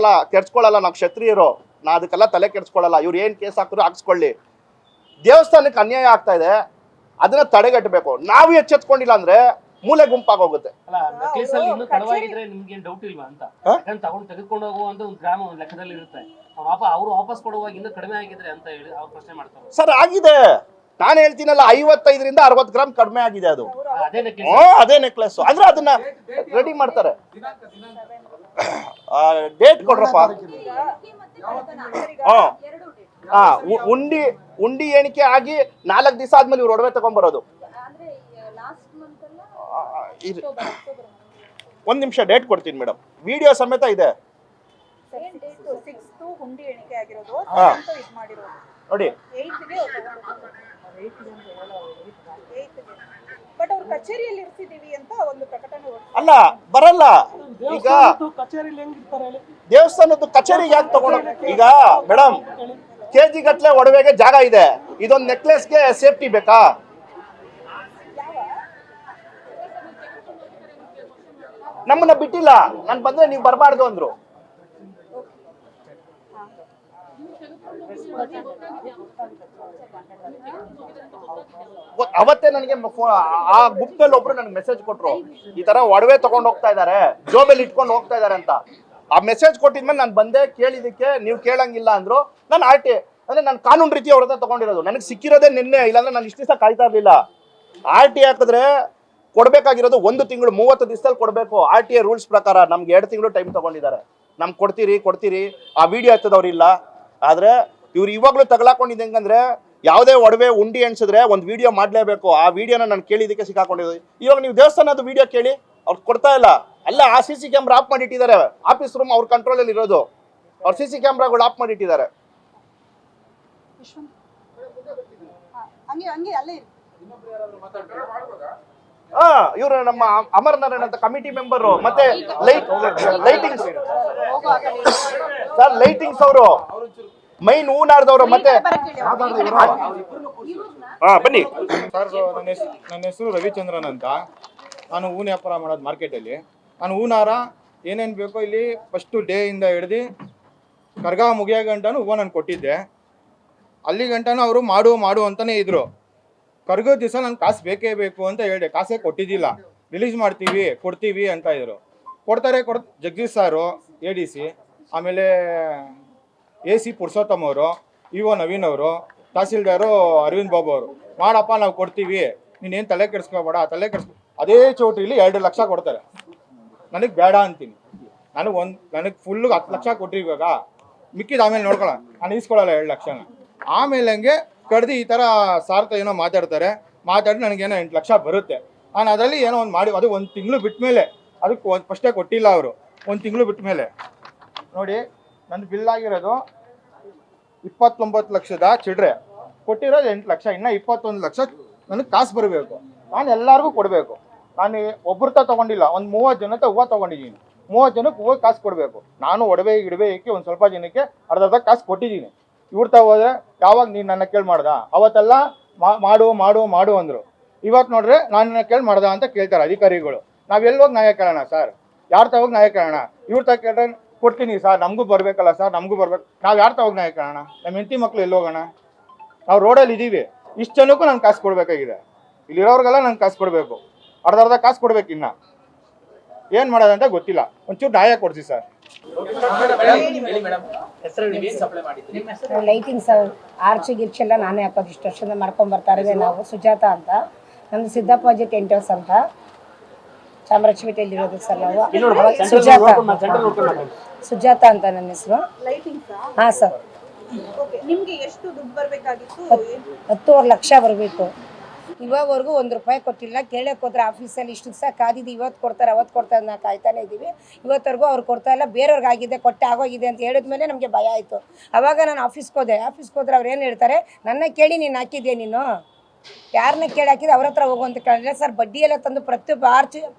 ಕೆಡ್ಸ್ಕೊಳ್ಳಲ್ಲ, ನಾವು ಕ್ಷತ್ರಿಯರು, ನಾ ಅದಕ್ಕೆಲ್ಲ ತಲೆ ಕೆಡ್ಸ್ಕೊಳ್ಳಲ್ಲ. ಇವ್ರು ಏನ್ ಕೇಸ್ ಹಾಕಿದ್ರು ಹಾಕ್ಸ್ಕೊಳ್ಳಿ. ದೇವಸ್ಥಾನಕ್ಕೆ ಅನ್ಯಾಯ ಆಗ್ತಾ ಇದೆ, ಅದನ್ನ ತಡೆಗಟ್ಟಬೇಕು. ನಾವು ಎಚ್ಚೆತ್ಕೊಂಡಿಲ್ಲ ಅಂದ್ರೆ ಮೂಲೆ ಗುಂಪಾಗೋಗುತ್ತೆ.
ಅಲ್ಲ ನೆಕ್ಲೆಸ್ ಅಲ್ಲಿ ಇನ್ನೂ ತಡವಾಗಿದ್ರೆ ನಿಮ್ಗೆ ಡೌಟ್ ಇಲ್ವಾ ಅಂತ? ಯಾಕಂದ್ರೆ ತೆಗೆದುಕೊಂಡು ಹೋಗುವಂತ ಒಂದು ಗ್ರಾಮ ಒಂದು ಲೆಕ್ಕದಲ್ಲಿ ಇರುತ್ತೆ. ಅವ್ರು ವಾಪಸ್ ಕೊಡುವಾಗ ಇನ್ನೂ ಕಡಿಮೆ ಆಗಿದ್ರೆ ಅಂತ ಹೇಳಿ ಅವ್ರು ಪ್ರಶ್ನೆ ಮಾಡ್ತಾರೆ.
ಸರ್ ಆಗಿದೆ, ನಾನು ಹೇಳ್ತೀನಲ್ಲ 55ರಿಂದ 60 ಗ್ರಾಮ್ ಕಡಿಮೆ ಆಗಿದೆ ಅದು.
ಅದೇ ನೆಕ್ಲೆಸ್
ಅದೇ ನೆಕ್ಲೆಸ್ ಅಂದ್ರೆ ಅದನ್ನ ರೆಡಿ ಮಾಡ್ತಾರೆ.
ದಿನಾಂಕ
ಡೇಟ್ ಕೊಡ್ರಪ್ಪ. ಹಾ ಉಂಡಿ ಎಣಿಕೆ ಆಗಿ 4 ದಿವಸ ಆದ್ಮೇಲೆ ಇವ್ರು ಒಡವೆ ತಗೊಂಡ್ಬರೋದು. ಒಂದ್ ನಿಮಿಷ ಡೇಟ್ ಕೊಡ್ತೀನಿ ಮೇಡಮ್, ವಿಡಿಯೋ ಸಮೇತ ಇದೆ
ಹುಂಡಿ ಎಣಿಕೆ ಆಗಿರೋದು
ನೋಡಿ.
ಬಟ್ ಅವ್ರು ಕಚೇರಿಯಲ್ಲಿ ಇರ್ತಿದೀವಿ ಅಂತ ಒಂದು ಪ್ರಕಟಣೆ
ಅಲ್ಲ ಬರಲ್ಲ. ಈಗ ದೇವಸ್ಥಾನದ ಕಚೇರಿಗೆ ಯಾಕೆ ತಗೊಂಡು, ಈಗ ಮೇಡಮ್ KG ಗಟ್ಲೆ ಒಡವೆಗೆ ಜಾಗ ಇದೆ, ಇದೊಂದು ನೆಕ್ಲೆಸ್ಗೆ ಸೇಫ್ಟಿ ಬೇಕಾ? ನಮ್ಮನ್ನ ಬಿಟ್ಟಿಲ್ಲ, ನಾನು ಬಂದ್ರೆ ನೀವು ಬರಬಾರ್ದು ಅಂದ್ರು. ಅವತ್ತೇ ನನಗೆ ಆ ಗುಂಪಲ್ಲಿ ಒಬ್ರು ನನಗೆ ಮೆಸೇಜ್ ಕೊಟ್ರು, ಈ ತರ ಒಡವೆ ತಗೊಂಡು ಹೋಗ್ತಾ ಇದಾರೆ, ಜೋಬಲ್ಲಿ ಇಟ್ಕೊಂಡು ಹೋಗ್ತಾ ಇದಾರೆ ಅಂತ. ಆ ಮೆಸೇಜ್ ಕೊಟ್ಟಿದ್ಮೇಲೆ ನಾನು ಬಂದೆ, ಕೇಳಿದಕ್ಕೆ ನೀವು ಕೇಳಂಗಿಲ್ಲ ಅಂದ್ರು. ನಾನು RT ಅಂದ್ರೆ ನಾನು ಕಾನೂನು ರೀತಿ ಅವ್ರ ಹತ್ರ ತಗೊಂಡಿರೋದು, ನನಗೆ ಸಿಕ್ಕಿರೋದೇ ನಿನ್ನೆ, ಇಲ್ಲಾಂದ್ರೆ ನಾನು ಇಷ್ಟು ದಿವಸ ಕಾಯ್ತಾ ಇರ್ಲಿಲ್ಲ. RT ಹಾಕಿದ್ರೆ ಕೊಡ್ಬೇಕಾಗಿರೋದು 1 ತಿಂಗಳು 30 ದಿವಸದಲ್ಲಿ ಕೊಡಬೇಕು. RTA ರೂಲ್ಸ್ ಪ್ರಕಾರ ನಮ್ಗೆ 2 ತಿಂಗಳು ಟೈಮ್ ತಗೊಂಡಿದ್ದಾರೆ. ನಮ್ಗೆ ಕೊಡ್ತೀರಿ ಆ ವಿಡಿಯೋ ಹಚ್ಚದವ್ರಿಲ್ಲ. ಆದ್ರೆ ಇವ್ರು ಇವಾಗ್ಲೂ ತಗಲಾಕೊಂಡಿದ್ದು ಹೆಂಗಂದ್ರೆ, ಯಾವುದೇ ಒಡವೆ ಉಂಡಿ ಎಣಿಸಿದ್ರೆ ಒಂದು ವಿಡಿಯೋ ಮಾಡಲೇಬೇಕು. ಆ ವಿಡಿಯೋನ ನಾನು ಕೇಳಿದಕ್ಕೆ ಸಿಕ್ಕಾಕೊಂಡಿರೋದು. ಇವಾಗ ನೀವು ದೇವಸ್ಥಾನದ ವಿಡಿಯೋ ಕೇಳಿ, ಅವ್ರು ಕೊಡ್ತಾ ಇಲ್ಲ. ಅಲ್ಲ ಆ CC ಕ್ಯಾಮ್ರಾ ಆಫ್ ಮಾಡಿಟ್ಟಿದ್ದಾರೆ, ಆಫೀಸ್ ರೂಮ್ ಅವ್ರ ಕಂಟ್ರೋಲಲ್ಲಿ ಇರೋದು. ಅವ್ರ CC ಕ್ಯಾಮ್ರಾಗಳು ಆಫ್ ಮಾಡಿಟ್ಟಿದ್ದಾರೆ. ಇವರು ನಮ್ಮ ಅಮರನಾರಾಯಣ ಅಂತ ಕಮಿಟಿ ಮೆಂಬರು, ಮತ್ತೆ ಲೈಟಿಂಗ್ಸ್ ಸರ್, ಲೈಟಿಂಗ್ಸ್ ಅವರು ಮೈನ್ ಹೂನಾರ್ದವರು. ಮತ್ತೆ ಬನ್ನಿ
ಸರ್, ನನ್ನ ಹೆಸರು ರವಿಚಂದ್ರನ್ ಅಂತ. ನಾನು ಹೂವಿನ ವ್ಯಾಪಾರ ಮಾಡೋದು ಮಾರ್ಕೆಟಲ್ಲಿ. ನಾನು ಹೂನಾರ ಏನೇನು ಬೇಕೋ ಇಲ್ಲಿ ಫಸ್ಟು ಡೇ ಇಂದ ಹಿಡ್ದು ಕರ್ಗ ಮುಗಿಯೋ ಗಂಟನೂ ಹೂವು ನಾನು ಕೊಟ್ಟಿದ್ದೆ. ಅಲ್ಲಿ ಗಂಟನೂ ಅವರು ಮಾಡು ಅಂತಲೇ ಇದ್ರು. ಕರ್ಗೋ ದಿವಸ ನಾನು ಕಾಸು ಬೇಕೇ ಬೇಕು ಅಂತ ಹೇಳಿದೆ, ಕಾಸೇ ಕೊಟ್ಟಿದ್ದಿಲ್ಲ. ರಿಲೀಸ್ ಮಾಡ್ತೀವಿ ಕೊಡ್ತೀವಿ ಅಂತ ಇದ್ರು. ಕೊಡ್ತಾರೆ ಜಗದೀಶ್ ಸಾರು ADC, ಆಮೇಲೆ AC ಪುರುಷೋತ್ತಮ್ ಅವರು, EO ನವೀನ್ ಅವರು, ತಹಸೀಲ್ದಾರು ಅರವಿಂದ್ ಬಾಬು ಅವರು. ಮಾಡಪ್ಪ ನಾವು ಕೊಡ್ತೀವಿ, ನೀನೇನು ತಲೆ ಕೆಡಿಸ್ಕೋಬೇಡ, ಅದೇ ಚೌಟ್ರಿಲಿ 2 ಲಕ್ಷ ಕೊಡ್ತಾರೆ. ನನಗೆ ಬೇಡ ಅಂತೀನಿ. ನನಗೆ ಫುಲ್ಲು 10 ಲಕ್ಷ ಕೊಟ್ಟರು. ಇವಾಗ ಮಿಕ್ಕಿದ ಆಮೇಲೆ ನೋಡ್ಕೊಳ್ಳ, ನಾನು ಈಸ್ಕೊಳ್ಳಲ್ಲ 2 ಲಕ್ಷನ. ಆಮೇಲೆ ಹಂಗೆ ಕಡ್ದು ಈ ಥರ ಸಾರ್ಥ ಏನೋ ಮಾತಾಡಿ ನನಗೇನೋ 8 ಲಕ್ಷ ಬರುತ್ತೆ. ನಾನು ಅದರಲ್ಲಿ ಏನೋ ಒಂದು ಮಾಡಿ, ಅದು 1 ತಿಂಗಳು ಬಿಟ್ಟ ಮೇಲೆ, ಅದಕ್ಕೆ ಫಸ್ಟೇ ಕೊಟ್ಟಿಲ್ಲ ಅವರು. 1 ತಿಂಗಳು ಬಿಟ್ಟ ಮೇಲೆ ನೋಡಿ, ನನ್ನ ಬಿಲ್ ಆಗಿರೋದು 29 ಲಕ್ಷದ ಚಿಡ್ರೆ, ಕೊಟ್ಟಿರೋದು 8 ಲಕ್ಷ. ಇನ್ನು 21 ಲಕ್ಷ ನನಗೆ ಕಾಸು ಬರಬೇಕು. ನಾನು ಎಲ್ಲರಿಗೂ ಕೊಡಬೇಕು. ನಾನು ಒಬ್ಬರ ತಗೊಂಡಿಲ್ಲ, ಒಂದು 30 ಜನ ಹೂವು ತೊಗೊಂಡಿದ್ದೀನಿ. 30 ಜನಕ್ಕೆ ಹೂವು ಕಾಸು ಕೊಡಬೇಕು. ನಾನು ಒಡವೆ ಇಡಬೇಕೆ ಒಂದು ಸ್ವಲ್ಪ ಜನಕ್ಕೆ ಅರ್ಧ ಕಾಸು ಕೊಟ್ಟಿದ್ದೀನಿ. ಇವ್ರು ಹೋದ್ರೆ ಯಾವಾಗ ನೀನು ನನ್ನ ಕೇಳಿ ಮಾಡ್ದ? ಅವತ್ತೆಲ್ಲ ಮಾಡು ಅಂದರು. ಇವತ್ತು ನೋಡ್ರೆ ನಾನು ಕೇಳಿ ಮಾಡ್ದ ಅಂತ ಕೇಳ್ತಾರೆ ಅಧಿಕಾರಿಗಳು. ನಾವೆಲ್ಲಿ ಹೋಗಿ ನ್ಯಾಯ ಕೇಳೋಣ ಸರ್? ಯಾರು ಹೋಗಿ ನ್ಯಾಯ ಕೇಳೋಣ? ಇವ್ರ ಕೇಳಿದ್ರೆ ಕೊಡ್ತೀನಿ ಸರ್, ನಮಗೂ ಬರಬೇಕಲ್ಲ ಸರ್, ನಮಗೂ ಬರ್ಬೇಕು. ನಾವು ಯಾರು ಹೋಗಿ ನ್ಯಾಯ ಕೇಳೋಣ? ನಮ್ಮ ಹೆಂಡತಿ ಮಕ್ಳು ಎಲ್ಲಿ ಹೋಗೋಣ? ನಾವು ರೋಡಲ್ಲಿ ಇದ್ದೀವಿ. ಇಷ್ಟು ಜನಕ್ಕೂ ನಾನು ಕಾಸು ಕೊಡಬೇಕಾಗಿದೆ. ಇಲ್ಲಿರೋರಿಗೆಲ್ಲ ನಾನು ಕಾಸು ಕೊಡಬೇಕು, ಅರ್ಧ ಕಾಸು ಕೊಡ್ಬೇಕು. ಇನ್ನು ಏನು ಮಾಡೋದಂತ ಗೊತ್ತಿಲ್ಲ. ಒಂಚೂರು ನ್ಯಾಯ ಕೊಡ್ಸಿ ಸರ್.
ಲೈಟಿಂಗ್ಸ್ ಆರ್ಚ್ ಗಿರ್ಚ್ ಎಲ್ಲ ನಾನೇ ಹಾಕೋದು. ಇಷ್ಟು ವರ್ಷದಿಂದ ಮಾಡ್ಕೊಂಡು ಬರ್ತಾ ಇರೋದೇ ನಾವು. ಸುಜಾತ ಅಂತ, ನಮ್ದು ಸಿದ್ದಪ್ಪಾಜಿ ಟೆಂಟ್ ಹೌಸ್ ಅಂತ, ಚಾಮರಾಜಪೇಟೆಯಲ್ಲಿರೋದು ಸರ್ ನಾವು. ಸುಜಾತ ಅಂತ ನನ್ನ ಹೆಸರು. ಹಾಂ ಸರ್.
ಓಕೆ, ನಿಮ್ಗೆ ಎಷ್ಟು ದುಡ್ಡು ಬರ್ಬೇಕಾಗಿತ್ತು?
10.5 ಲಕ್ಷ ಬರಬೇಕು. ಇವಾಗವರೆಗೂ 1 ರೂಪಾಯಿ ಕೊಟ್ಟಿಲ್ಲ. ಕೇಳಕ್ಕೆ ಹೋದ್ರೆ ಆಫೀಸಲ್ಲಿ ಇಷ್ಟು ದಿವಸ ಕಾದಿದ್ದು, ಇವತ್ತು ಕೊಡ್ತಾರೆ ಅವತ್ತು ಕೊಡ್ತಾರೆ ನಾವು ಕಾಯ್ತಾನೆ ಇದ್ದೀವಿ. ಇವತ್ತವರೆಗೂ ಅವ್ರು ಕೊಡ್ತಾ ಇಲ್ಲ. ಬೇರೆಯವ್ರಿಗೆ ಆಗಿದೆ, ಕೊಟ್ಟೆ ಆಗೋಗಿದೆ ಅಂತ ಹೇಳಿದ್ಮೇಲೆ ನಮಗೆ ಭಯ ಆಯಿತು. ಆವಾಗ ನಾನು ಆಫೀಸ್ಗೆ ಹೋದ್ರೆ ಅವ್ರು ಏನು ಹೇಳ್ತಾರೆ, ನನ್ನ ಕೇಳಿ ನೀನು ಹಾಕಿದ್ಯಾ, ನೀನು ಯಾರನ್ನ ಕೇಳಿ ಹಾಕಿದ್ರೆ ಅವ್ರ ಹತ್ರ ಹೋಗು ಅಂತ ಕೇಳಿದ್ರೆ, ಸರ್ ಬಡ್ಡಿ ಎಲ್ಲ ತಂದು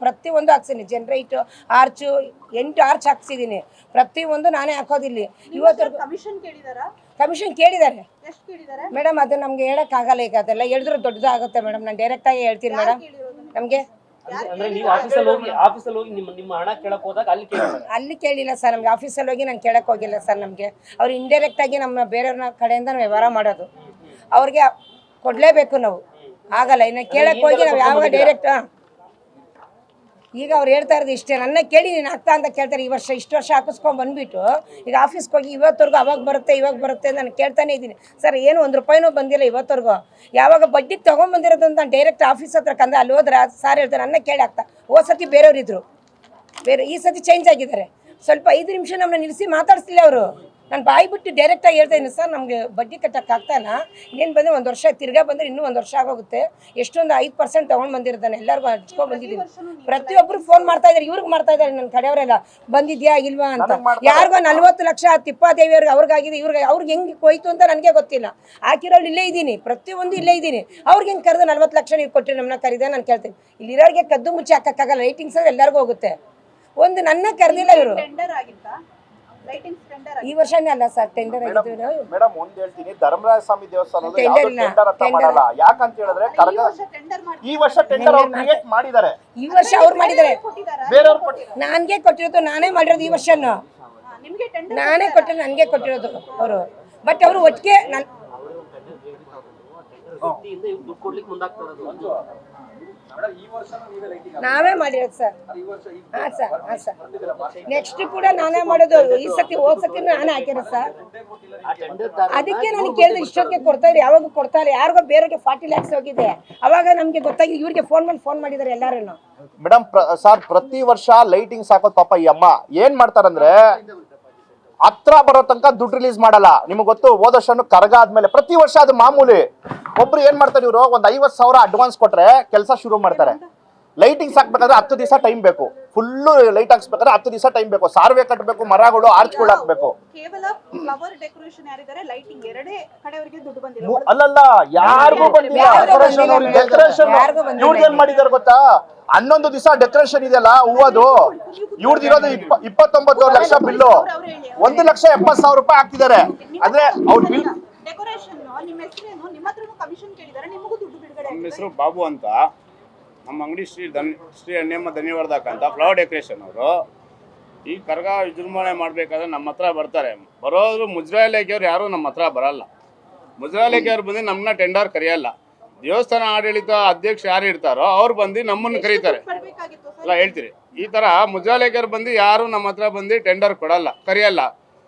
ಪ್ರತಿಯೊಂದು ಹಾಕ್ಸಿದ್ದೀನಿ. ಜನರೇಟು, ಆರ್ಚು 8 ಆರ್ಚ್ ಹಾಕ್ಸಿದ್ದೀನಿ. ಪ್ರತಿಯೊಂದು ನಾನೇ ಹಾಕೋದಿಲ್ಲ. ಇವತ್ತವರೆಗೂ
ಕಮಿಷನ್ ಕೇಳಿದಾರಾ?
ಕಮಿಷನ್ ಕೇಳಿದ್ದಾರೆ
ಎಷ್ಟು ಕೇಳಿದಾರೆ
ಮೇಡಮ್. ಅದು ನಮಗೆ ಹೇಳೋಕ್ಕಾಗಲ್ಲ. ಈಗ ಅದೆಲ್ಲ ಹೇಳಿದ್ರೆ ದೊಡ್ಡದಾಗುತ್ತೆ ಮೇಡಮ್. ನಾನು ಡೈರೆಕ್ಟಾಗಿ ಹೇಳ್ತೀನಿ ಮೇಡಮ್. ನಮಗೆ
ಅಂದ್ರೆ ನೀವು ಆಫೀಸಲ್ಲಿ ಹೋಗಿ ನಿಮ್ಮ ಹಣ ಕೇಳಕ್ ಹೋದಾಗ ಅಲ್ಲಿ
ಕೇಳಿಲ್ಲ ಸರ್. ನಮ್ಗೆ ಆಫೀಸಲ್ಲಿ ಹೋಗಿ ನಾನು ಕೇಳಕ್ಕೆ ಹೋಗಿಲ್ಲ ಸರ್. ನಮಗೆ ಅವ್ರು ಇಂಡೈರೆಕ್ಟಾಗಿ ನಮ್ಮ ಬೇರೆಯವ್ರನ್ನ ಕಡೆಯಿಂದ ನಾವು ವ್ಯವಹಾರ ಮಾಡೋದು. ಅವ್ರಿಗೆ ಕೊಡಲೇಬೇಕು ನಾವು, ಆಗಲ್ಲ. ಇನ್ನು ಕೇಳಕ್ಕೆ ಹೋಗಿ ನಾವು ಯಾವಾಗ ಡೈರೆಕ್ಟ್ ಈಗ ಅವ್ರು ಹೇಳ್ತಾ ಇರೋದು ಇಷ್ಟೇ, ನನ್ನ ಕೇಳಿ ನೀನು ಆಗ್ತಾ ಅಂತ ಕೇಳ್ತಾರೆ. ಈ ವರ್ಷ ಇಷ್ಟು ವರ್ಷ ಹಾಕಿಸ್ಕೊಂಡು ಬಂದುಬಿಟ್ಟು ಈಗ ಆಫೀಸ್ಗೆ ಹೋಗಿ ಇವತ್ತವರೆಗೂ ಅವಾಗ ಬರುತ್ತೆ ಇವಾಗ ಬರುತ್ತೆ ನಾನು ಕೇಳ್ತಾನೆ ಇದ್ದೀನಿ. ಸರ್ ಏನು 1 ರೂಪಾಯಿನೂ ಬಂದಿಲ್ಲ ಇವತ್ತವರೆಗೂ. ಯಾವಾಗ ಬಡ್ಡಿಗೆ ತೊಗೊಂಬಂದಿರೋದು ಅಂತ ನಾನು ಡೈರೆಕ್ಟ್ ಆಫೀಸ್ ಹತ್ರ ಕಂದ್ರೆ ಅಲ್ಲಿ ಹೋದ್ರೆ ಸಾರ್ ಹೇಳ್ತಾರೆ ನನ್ನ ಕೇಳಿ ಆಗ್ತಾ. ಹೋದ ಸತಿ ಬೇರೆಯವ್ರು ಇದ್ದರು, ಈ ಸತಿ ಚೇಂಜ್ ಆಗಿದ್ದಾರೆ. ಸ್ವಲ್ಪ 5 ನಿಮಿಷ ನಮ್ಮನ್ನ ನಿಲ್ಲಿಸಿ ಮಾತಾಡಿಸ್ಲಿಲ್ಲ ಅವರು. ನಾನು ಬಾಯಿ ಬಿಟ್ಟು ಡೈರೆಕ್ಟಾಗಿ ಹೇಳ್ತಾ ಇದ್ದೀನಿ, ಸರ್ ನಮಗೆ ಬಡ್ಡಿ ಕಟ್ಟೋಕ್ಕಾಗ್ತಾನ, ಇನ್ನೇನು ಬಂದರೆ 1 ವರ್ಷ ತಿರ್ಗಾ ಬಂದರೆ ಇನ್ನೂ 1 ವರ್ಷ ಆಗೋಗುತ್ತೆ. ಎಷ್ಟೊಂದು 5% ತೊಗೊಂಡು ಬಂದಿರ್ತಾನೆ, ಎಲ್ಲರಿಗೂ ಹಂಚ್ಕೊಂಡು ಬಂದಿದ್ದೀನಿ. ಪ್ರತಿಯೊಬ್ಬರು ಫೋನ್ ಮಾಡ್ತಾ ಇದ್ದಾರೆ, ಇವ್ರಿಗೆ ಮಾಡ್ತಾ ಇದ್ದಾರೆ ನನ್ನ ಕಡೆಯವರೆಲ್ಲ, ಬಂದಿದ್ಯಾ ಇಲ್ವಾ ಅಂತ. ಯಾರಿಗೋ 40 ಲಕ್ಷ ತಿಪ್ಪಾದೇವಿಯವ್ರಿಗೆ ಅವ್ರಿಗಾಗಿದೆ, ಅವ್ರಿಗೆ ಹೆಂಗೆ ಹೋಯ್ತು ಅಂತ ನನಗೆ ಗೊತ್ತಿಲ್ಲ. ಹಾಕಿರೋಳು ಇಲ್ಲೇ ಇದ್ದೀನಿ, ಪ್ರತಿಯೊಂದು ಇಲ್ಲೇ ಇದ್ದೀನಿ. ಅವ್ರಿಗೆ ಹೆಂಗೆ ಕರೆದು 40 ಲಕ್ಷ ನೀವು ಕೊಟ್ಟಿರಿ ನಮ್ಮನ್ನ ಕರೀದೆ ನಾನು ಕೇಳ್ತೀನಿ. ಇಲ್ಲಿರೋರಿಗೆ ಕದ್ದು ಮುಚ್ಚಿ ಹಾಕೋಕ್ಕಾಗಲ್ಲ. ಲೈಟಿಂಗ್ಸ್ ಎಲ್ಲರಿಗೂ ಹೋಗುತ್ತೆ. ಒಂದು ನನ್ನ ಕರೆದಿಲ್ಲ ಇವರು.
ಟೆಂಡರ್ ಆಗಿತ್ತಾ? ಲೈಟಿಂಗ್ಸ್ ಟೆಂಡರ್
ಈ ವರ್ಷನೇ ಅಲ್ಲ ಸರ್ ಟೆಂಡರ್ ಆಗಿದ್ದು.
ಮೇಡಮ್ ಒಂದ್ ಹೇಳ್ತೀನಿ, ಧರ್ಮರಾಯ ಸ್ವಾಮಿ ದೇವಸ್ಥಾನದ ಟೆಂಡರ್ ಅಂತ ಮಾಡಲ್ಲ. ಯಾಕಂತ ಹೇಳಿದ್ರೆ ಈ ವರ್ಷ ಟೆಂಡರ್ ಅವ್ರು ಕ್ರಿಯೇಟ್ ಮಾಡಿದ್ದಾರೆ.
ಈ ವರ್ಷ ಅವ್ರು ಮಾಡಿದ್ದಾರೆ,
ಬೇರೆಯವ್ರು ಕೊಟ್ಟಿದ್ದಾರೆ.
ನನಗೆ ಕೊಟ್ಟಿರೋದು, ನಾನೇ ಮಾಡಿರೋದು ಈ ವರ್ಷನ.
ನಿಮ್ಗೆ ಟೆಂಡರ್
ನಾನೇ ಕೊಟ್ಟಿರೋದು, ನನಗೆ ಕೊಟ್ಟಿರೋದು ಅವರು. ಬಟ್ ಅವರು ಒಟ್ಟಿಗೆ
ದುಡ್ಡು ಕೊಡ್ಲಿಕ್ಕೆ ಮುಂದಾಗ್ತಾರದು.
ನಾವೇ ಮಾಡಿರೋದು ಸರ್. ಹಾಂ ಸರ್, ಹಾಂ ಸರ್. ನೆಕ್ಸ್ಟ್ ಕೂಡ ನಾನೇ ಮಾಡೋದು. ಈ ಸತಿ ಹೋದ ಸತಿ ನಾನೇ ಹಾಕಿರೋದು ಸರ್. ಅದಕ್ಕೆ ನನಗೆ ಕೇಳಿದ್ರೆ ಇಷ್ಟೊತ್ತಿಗೆ ಕೊಡ್ತಾ ಇದ್ರು, ಯಾವಾಗ ಕೊಡ್ತಾ ಇಲ್ಲ. ಯಾರಿಗೋ ಬೇರೆಗೆ 40 lakhs ಹೋಗಿದೆ. ಅವಾಗ ನಮಗೆ ಗೊತ್ತಾಗಿ ಇವ್ರಿಗೆ ಫೋನ್ ಮಾಡಿದ್ದಾರೆ ಎಲ್ಲರೂ.
ಮೇಡಮ್ ಸರ್ ಪ್ರತಿ ವರ್ಷ ಲೈಟಿಂಗ್ಸ್ ಹಾಕೋದು ಪಾಪ ಈ ಅಮ್ಮ ಏನ್ ಮಾಡ್ತಾರಂದ್ರೆ ಹತ್ರ ಬರೋ ತನಕ ದುಡ್ಡು ರಿಲೀಸ್ ಮಾಡಲ್ಲ. ನಿಮ್ಗೆ ಗೊತ್ತು, ಹೋದ ವರ್ಷನು ಕರಗ ಆದ್ಮೇಲೆ ಪ್ರತಿ ವರ್ಷ ಅದು ಮಾಮೂಲಿ. ಒಬ್ರು ಏನ್ ಮಾಡ್ತಾರೆ, ಇವರು ಒಂದು 50,000 ಅಡ್ವಾನ್ಸ್ ಕೊಟ್ರೆ ಕೆಲಸ ಶುರು ಮಾಡ್ತಾರೆ. ಲೈಟಿಂಗ್ಸ್ ಹಾಕ್ಬೇಕಾದ್ರೆ 10 ದಿವಸ ಟೈಮ್ ಬೇಕು. ಫುಲ್ಲು ಲೈಟ್ ಹಾಕ್ಸ್ಬೇಕಾದ್ರೆ 10 ದಿವಸ ಟೈಮ್ ಬೇಕು. ಸಾರ್ವೆ ಕಟ್ಟಬೇಕು, ಮರಗಳು ಆರ್ಚ್ಗಳು ಹಾಕ್ಬೇಕು.
ಕೇವಲ ಫ್ಲವರ್ ಡೆಕೋರೇಷನ್ ಯಾರಿದ್ದಾರೆ, ಲೈಟಿಂಗ್ ಎರಡೇ ಕಡೆಯವರಿಗೆ ದುಡ್ಡು ಬಂದಿಲ್ಲ.
ಅಲ್ಲಲ್ಲ, ಯಾರಿಗೂ ಬಂದಿಲ್ಲ ಡೆಕೋರೇಷನ್. ಇವ್ರಿಗೆ ಏನ್ ಮಾಡಿದಾರೆ ಗೊತ್ತಾ, 11 ದಿವಸ ಡೆಕೋರೇಷನ್ ಇದೆಯಲ್ಲ ಹೂವದು, ಇವ್ರದಿರೋದು 29 ಲಕ್ಷ ಬಿಲ್ಲು. 1,70,000 ರೂಪಾಯಿ ಹಾಕ್ತಿದ್ದಾರೆ. ಅಂದ್ರೆ ಅವ್ರ ಬಿಲ್
ಡೆಕೋರೇಷನ್. ನಿಮ್ಮ ಹೆಸರೇನು? ನಿಮ್ಮ ಹತ್ರನೂ ಕಮಿಷನ್ ಕೇಳಿದ್ದಾರೆ, ನಿಮಗೂ ದುಡ್ಡು ಬಿಡುಗಡೆ.
ನಮ್ಮ ಹೆಸರು ಬಾಬು ಅಂತ. ನಮ್ಮ ಅಂಗಡಿ ಶ್ರೀ ಅಣ್ಣಮ್ಮ ಧನ್ಯವಾರ್ಧಕ ಅಂತ ಫ್ಲವರ್ ಡೆಕೋರೇಷನ್ ಅವರು. ಈ ಕರಗ ವಿಜೃಂಭಣೆ ಮಾಡಬೇಕಾದ್ರೆ ನಮ್ಮ ಹತ್ರ ಬರ್ತಾರೆ. ಬರೋರು ಮುಜರಾಯಿ ಇಲಾಖೆಯವ್ರು ಯಾರೂ ನಮ್ಮ ಹತ್ರ ಬರಲ್ಲ. ಮುಜರಾಯಿ ಇಲಾಖೆಯವ್ರು ಬಂದು ನಮ್ಮನ್ನ ಟೆಂಡರ್ ಕರೆಯಲ್ಲ. ದೇವಸ್ಥಾನ ಆಡಳಿತ ಅಧ್ಯಕ್ಷ ಯಾರು ಇರ್ತಾರೋ ಅವ್ರು ಬಂದು ನಮ್ಮನ್ನು ಕರೀತಾರೆ. ಅಲ್ಲ ಹೇಳ್ತೀರಿ, ಈ ಥರ ಮುಜರಾಯಿ ಇಲಾಖೆಯವ್ರು ಬಂದು ಯಾರು ನಮ್ಮ ಹತ್ರ ಬಂದು ಟೆಂಡರ್ ಕೊಡಲ್ಲ, ಕರೆಯಲ್ಲ.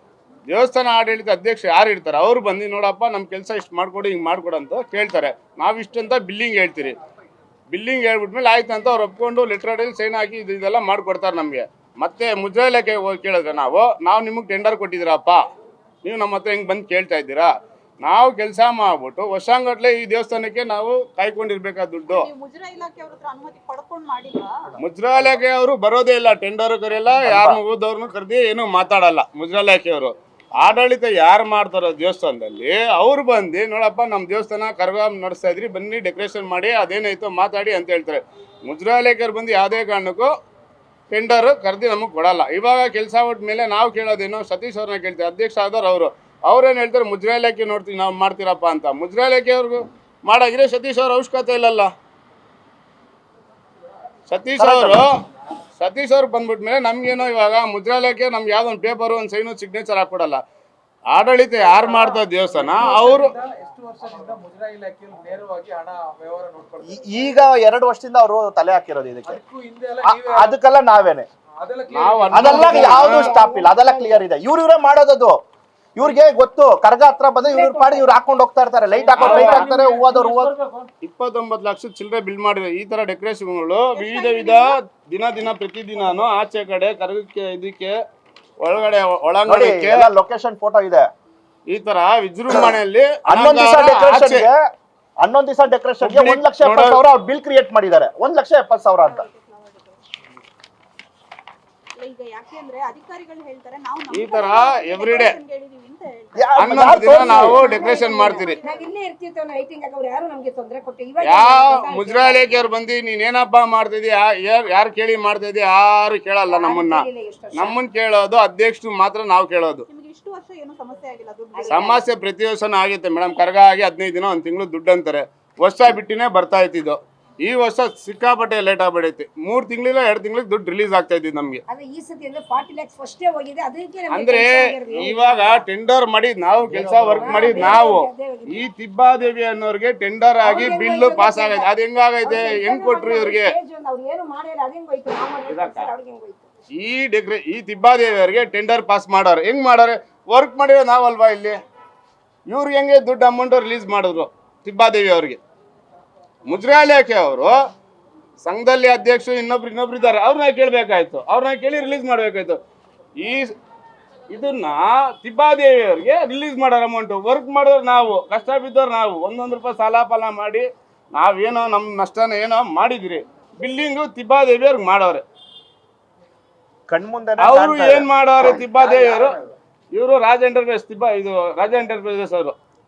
ದೇವಸ್ಥಾನ ಆಡಳಿತ ಅಧ್ಯಕ್ಷ ಯಾರು ಇರ್ತಾರೆ ಅವ್ರು ಬಂದು ನೋಡಪ್ಪ ನಮ್ಮ ಕೆಲಸ ಇಷ್ಟು ಮಾಡಿಕೊಡಿ, ಹಿಂಗೆ ಮಾಡಿಕೊಡು ಅಂತ ಕೇಳ್ತಾರೆ. ನಾವು ಇಷ್ಟಂತ ಬಿಲ್ಲಿಂಗ್ ಹೇಳ್ತೀರಿ. ಬಿಲ್ಲಿಂಗ್ ಹೇಳ್ಬಿಟ್ಮೇಲೆ ಆಯ್ತು ಅಂತ ಅವ್ರು ಒಪ್ಕೊಂಡು ಲೆಟ್ರಲ್ಲಿ ಸೈನ್ ಹಾಕಿ ಇದೆಲ್ಲ ಮಾಡಿಕೊಡ್ತಾರೆ ನಮಗೆ. ಮತ್ತೆ ಮುಜರಾಯಿ ಇಲಾಖೆ ಹೋಗಿ ಕೇಳಿದ್ರೆ ನಾವು ನಿಮಗೆ ಟೆಂಡರ್ ಕೊಟ್ಟಿದ್ದೀರಪ್ಪ, ನೀವು ನಮ್ಮ ಹತ್ರ ಹಿಂಗೆ ಬಂದು ಕೇಳ್ತಾ ಇದ್ದೀರಾ. ನಾವು ಕೆಲಸ ಮಾಡ್ಬಿಟ್ಟು ವರ್ಷಾಂಗಟ್ಲೆ ಈ ದೇವಸ್ಥಾನಕ್ಕೆ ನಾವು ಕಾಯ್ಕೊಂಡಿರ್ಬೇಕಾದ ದುಡ್ಡು.
ಮುಜರಾಯಿ ಇಲಾಖೆಯವ್ರ ಹತ್ರ ಅನುಮತಿ ಪಡ್ಕೊಂಡು ಮಾಡಿಲ್ಲ.
ಮುಜರಾಯಿ ಇಲಾಖೆಯವರು ಬರೋದೇ ಇಲ್ಲ, ಟೆಂಡರ್ ಕರೆಯಲ್ಲ, ಯಾರನ್ನು ಓದೋರ್ನು ಕರೆದಿ ಏನೂ ಮಾತಾಡಲ್ಲ. ಮುಜರಾಯಿ ಇಲಾಖೆಯವರು ಆಡಳಿತ ಯಾರು ಮಾಡ್ತಾರೋ ದೇವಸ್ಥಾನದಲ್ಲಿ ಅವ್ರು ಬಂದು ನೋಡಪ್ಪ ನಮ್ಮ ದೇವಸ್ಥಾನ ಕರಗ ನಡೆಸ್ತಾ ಇದ್ರಿ, ಬನ್ನಿ ಡೆಕೋರೇಷನ್ ಮಾಡಿ, ಅದೇನಾಯ್ತು ಮಾತಾಡಿ ಅಂತ ಹೇಳ್ತಾರೆ. ಮುಜರಾಯಿ ಇಲಾಖೆಯವ್ರು ಬಂದು ಯಾವುದೇ ಕಾರಣಕ್ಕೂ ಟೆಂಡರ್ ಕರೆದಿ ನಮಗೆ ಕೊಡಲ್ಲ. ಇವಾಗ ಕೆಲಸ ಬಿಟ್ಟ ಮೇಲೆ ನಾವು ಕೇಳೋದೇನು, ಸತೀಶ್ ಅವ್ರನ್ನ ಕೇಳ್ತೀವಿ, ಅಧ್ಯಕ್ಷ ಆದವ್ರು ಅವ್ರೇನು ಹೇಳ್ತಾರೆ, ಮುಜರಾಯಿ ಇಲಾಖೆ ನೋಡ್ತೀವಿ ನಾವು ಮಾಡ್ತೀರಪ್ಪ ಅಂತ. ಮುಜರಾಯಿ ಇಲಾಖೆಯವ್ರಿಗೂ ಮಾಡಾಗಿದ್ರೆ ಸತೀಶ್ ಅವ್ರ ಅವಶ್ಯಕತೆ ಇಲ್ಲಲ್ಲ. ಸತೀಶ್ ಅವ್ರು ಬಂದ್ಬಿಟ್ಮೇಲೆ ನಮ್ಗೇನೋ ಇವಾಗ ಮುಜರಾಯಿ ಇಲಾಖೆ ನಮ್ಗೆ ಯಾವುದೋ ಒಂದು ಪೇಪರು ಒಂದು ಸೈನು ಸಿಗ್ನೇಚರ್ ಹಾಕೊಡಲ್ಲ. ಆಡಳಿತ ಯಾರು ಮಾಡ್ತಾರೆ ದೇವಸ್ಥಾನ ಅವರು.
ಎಷ್ಟು ವರ್ಷದಿಂದ ಮುಜರಾಯಿ ಇಲಾಖೆಯಲ್ಲಿ ನೇರವಾಗಿ ಹಣ ವ್ಯವಹಾರ ನೋಡ್ಕೊಳ್ತಾರೆ?
ಈಗ 2 ವರ್ಷದಿಂದ ಅವರು ತಲೆ ಹಾಕಿರೋದು ಇದಕ್ಕೆ.
ಹಿಂದೆ
ಅದಕ್ಕೆಲ್ಲ ನಾವೇನೆ, ಅದೆಲ್ಲ ಯಾವ್ದು ಸ್ಟಾಪ್ ಇಲ್ಲ, ಅದೆಲ್ಲ ಕ್ಲಿಯರ್ ಇದೆ. ಇವ್ರೇ ಮಾಡೋದದು. ಇವ್ರಿಗೆ ಗೊತ್ತು, ಕರ್ಗ ಹತ್ರ ಬಂದ್ರೆ ಇವ್ರ ಪಾಡಿ ಇವ್ರು ಹಾಕೊಂಡು ಹೋಗ್ತಾ ಇರ್ತಾರೆ. ಲೈಟ್ ಹಾಕ್ತಾರೆ, ಹೂವದವ್ರು
29 ಲಕ್ಷ ಚಿಲ್ಲರೆ ಬಿಲ್ ಮಾಡಿದ್ರೆ ಈ ತರ ಡೆಕೋರೇಷನ್ಗಳು ವಿಧ ದಿನ ಪ್ರತಿದಿನಾನು ಆಚೆ ಕಡೆ ಕರ್ಗಕ್ಕೆ ಇದಕ್ಕೆ ಒಳಗಡೆ ಒಳಗಡೆ
ಲೊಕೇಶನ್ ಫೋಟೋ ಇದೆ.
ಈ ತರ ವಿಜೃಂಭಣೆಯಲ್ಲಿ
11 ದಿವಸ ಡೆಕೋರೇಷನ್ಗೆ 1,70,000 ಅವ್ರು ಬಿಲ್ ಕ್ರಿಯೇಟ್ ಮಾಡಿದ್ದಾರೆ. 1,70,000 ಅಂತ.
ಈಗ ಯಾಕೆ ಅಂದ್ರೆ ಅಧಿಕಾರಿಗಳು ಹೇಳ್ತಾರೆ ನಾವು
ಈ ತರ ಎವ್ರಿಡೇ
ಹೇಳಿದೀವಿ ಅಂತ ಹೇಳ್ತಾರೆ.
11 ದಿನ ನಾವು ಡೆಕೋರೇಷನ್ ಮಾಡ್ತೀರಿ.
ನಾವ್ ಇಲ್ಲೇ ಇರ್ತಿತ್ತು ಲೈಟಿಂಗ್ ಆಗ ಅವ್ರು ಯಾರು ನಮ್ಗೆ ತೊಂದರೆ ಕೊಟ್ಟು
ಯಾವ ಮುಜರಾಯಿ ಇಲಾಖೆಯವ್ರು ಬಂದು ನೀನೇನಪ್ಪ ಮಾಡ್ತಿದ್ಯಾ, ಯಾರು ಕೇಳಿ ಮಾಡ್ತಿದ್ಯಾ, ಯಾರು ಕೇಳಲ್ಲ ನಮ್ಮನ್ನ ಕೇಳೋದು ಅಧ್ಯಕ್ಷರು ಮಾತ್ರ ನಾವು ಕೇಳೋದು.
ನಿಮ್ಗೆ ಇಷ್ಟು ವರ್ಷ ಏನು ಸಮಸ್ಯೆ ಆಗಿಲ್ಲ? ದುಡ್ಡು
ಸಮಸ್ಯೆ ಪ್ರತಿ ವರ್ಷನೂ ಆಗುತ್ತೆ ಮೇಡಮ್. ಕರ್ಗ ಆಗಿ 15 ದಿನ 1 ತಿಂಗಳು ದುಡ್ಡು ಅಂತಾರೆ. ವರ್ಷ ಬಿಟ್ಟಿನೇ ಬರ್ತಾ ಇತ್ತಿದ್ದು. ಈ ವರ್ಷ ಸಿಕ್ಕಾಪಟ್ಟೆ ಲೇಟ್ ಆಗ್ಬಿಡೈತಿ. 3 ತಿಂಗಳಿಲ್ಲ 2 ತಿಂಗಳಿಗೆ ದುಡ್ಡು ರಿಲೀಸ್ ಆಗ್ತಾ ಇದ್ದಿದ್ದು ನಮ್ಗೆ.
ಈ ಸತಿ ಅಂದ್ರೆ 40 lakhs ಫಸ್ಟೇ ಹೋಗಿದೆ. ಅದಕ್ಕೆ
ಅಂದ್ರೆ ಇವಾಗ ಟೆಂಡರ್ ಮಾಡಿದ್ ನಾವು, ಕೆಲಸ ವರ್ಕ್ ಮಾಡಿದ್ ನಾವು. ಈ ತಿಬ್ಬಾದೇವಿ ಅನ್ನೋರ್ಗೆ ಟೆಂಡರ್ ಆಗಿ ಬಿಲ್ ಪಾಸ್ ಆಗೈತೆ. ಅದ್ ಹೆಂಗಾಗೈತೆ, ಹೆಂಗ್ ಕೊಟ್ರು ಇವ್ರಿಗೆ? ಈ ತಿಬ್ಬಾದೇವಿ ಅವ್ರಿಗೆ ಟೆಂಡರ್ ಪಾಸ್ ಮಾಡೋರು ಹೆಂಗ್ ಮಾಡೋರು? ವರ್ಕ್ ಮಾಡಿರೋ ನಾವಲ್ವಾ ಇಲ್ಲಿ? ಇವ್ರಿಗೆ ಹೆಂಗೆ ದುಡ್ಡು ಅಮೌಂಟ್ ರಿಲೀಸ್ ಮಾಡಿದ್ರು ತಿಬ್ಬಾದೇವಿ ಅವ್ರಿಗೆ? ಮುಜರಾಯಿ ಇಲಾಖೆ ಅವರು ಸಂಘದಲ್ಲಿ ಅಧ್ಯಕ್ಷರು ಇನ್ನೊಬ್ರು ಇದ್ದಾರೆ, ಅವ್ರನ್ನ ಕೇಳಬೇಕಾಯ್ತು. ಅವ್ರನ್ನ ಕೇಳಿ ರಿಲೀಸ್ ಮಾಡಬೇಕಾಯ್ತು. ಇದನ್ನ ತಿಬ್ಬಾದೇವಿ ಅವ್ರಿಗೆ ರಿಲೀಸ್ ಮಾಡೋರು ಅಮೌಂಟು. ವರ್ಕ್ ಮಾಡೋರು ನಾವು, ಕಷ್ಟ ಬಿದ್ದವ್ರು ನಾವು. 1 ರೂಪಾಯಿ ಸಾಲ ಪಾಲ ಮಾಡಿ ನಾವೇನೋ ನಮ್ಮ ನಷ್ಟನ ಏನೋ ಮಾಡಿದ್ರಿ. ಬಿಲ್ಲಿಂಗು ತಿಬ್ಬಾದೇವಿ ಅವ್ರಿಗೆ ಮಾಡೋರೆ.
ಕಣ್ಮುಂದೆ
ಅವರು ಏನ್ ಮಾಡೋರೆ ತಿಬ್ಬಾದೇವಿ ಅವರು? ಇವರು ರಾಜ ಎಂಟರ್ಪ್ರೈಸ್ ರಾಜ ಎಂಟರ್ಪ್ರೈಸಸ್ ಅವರು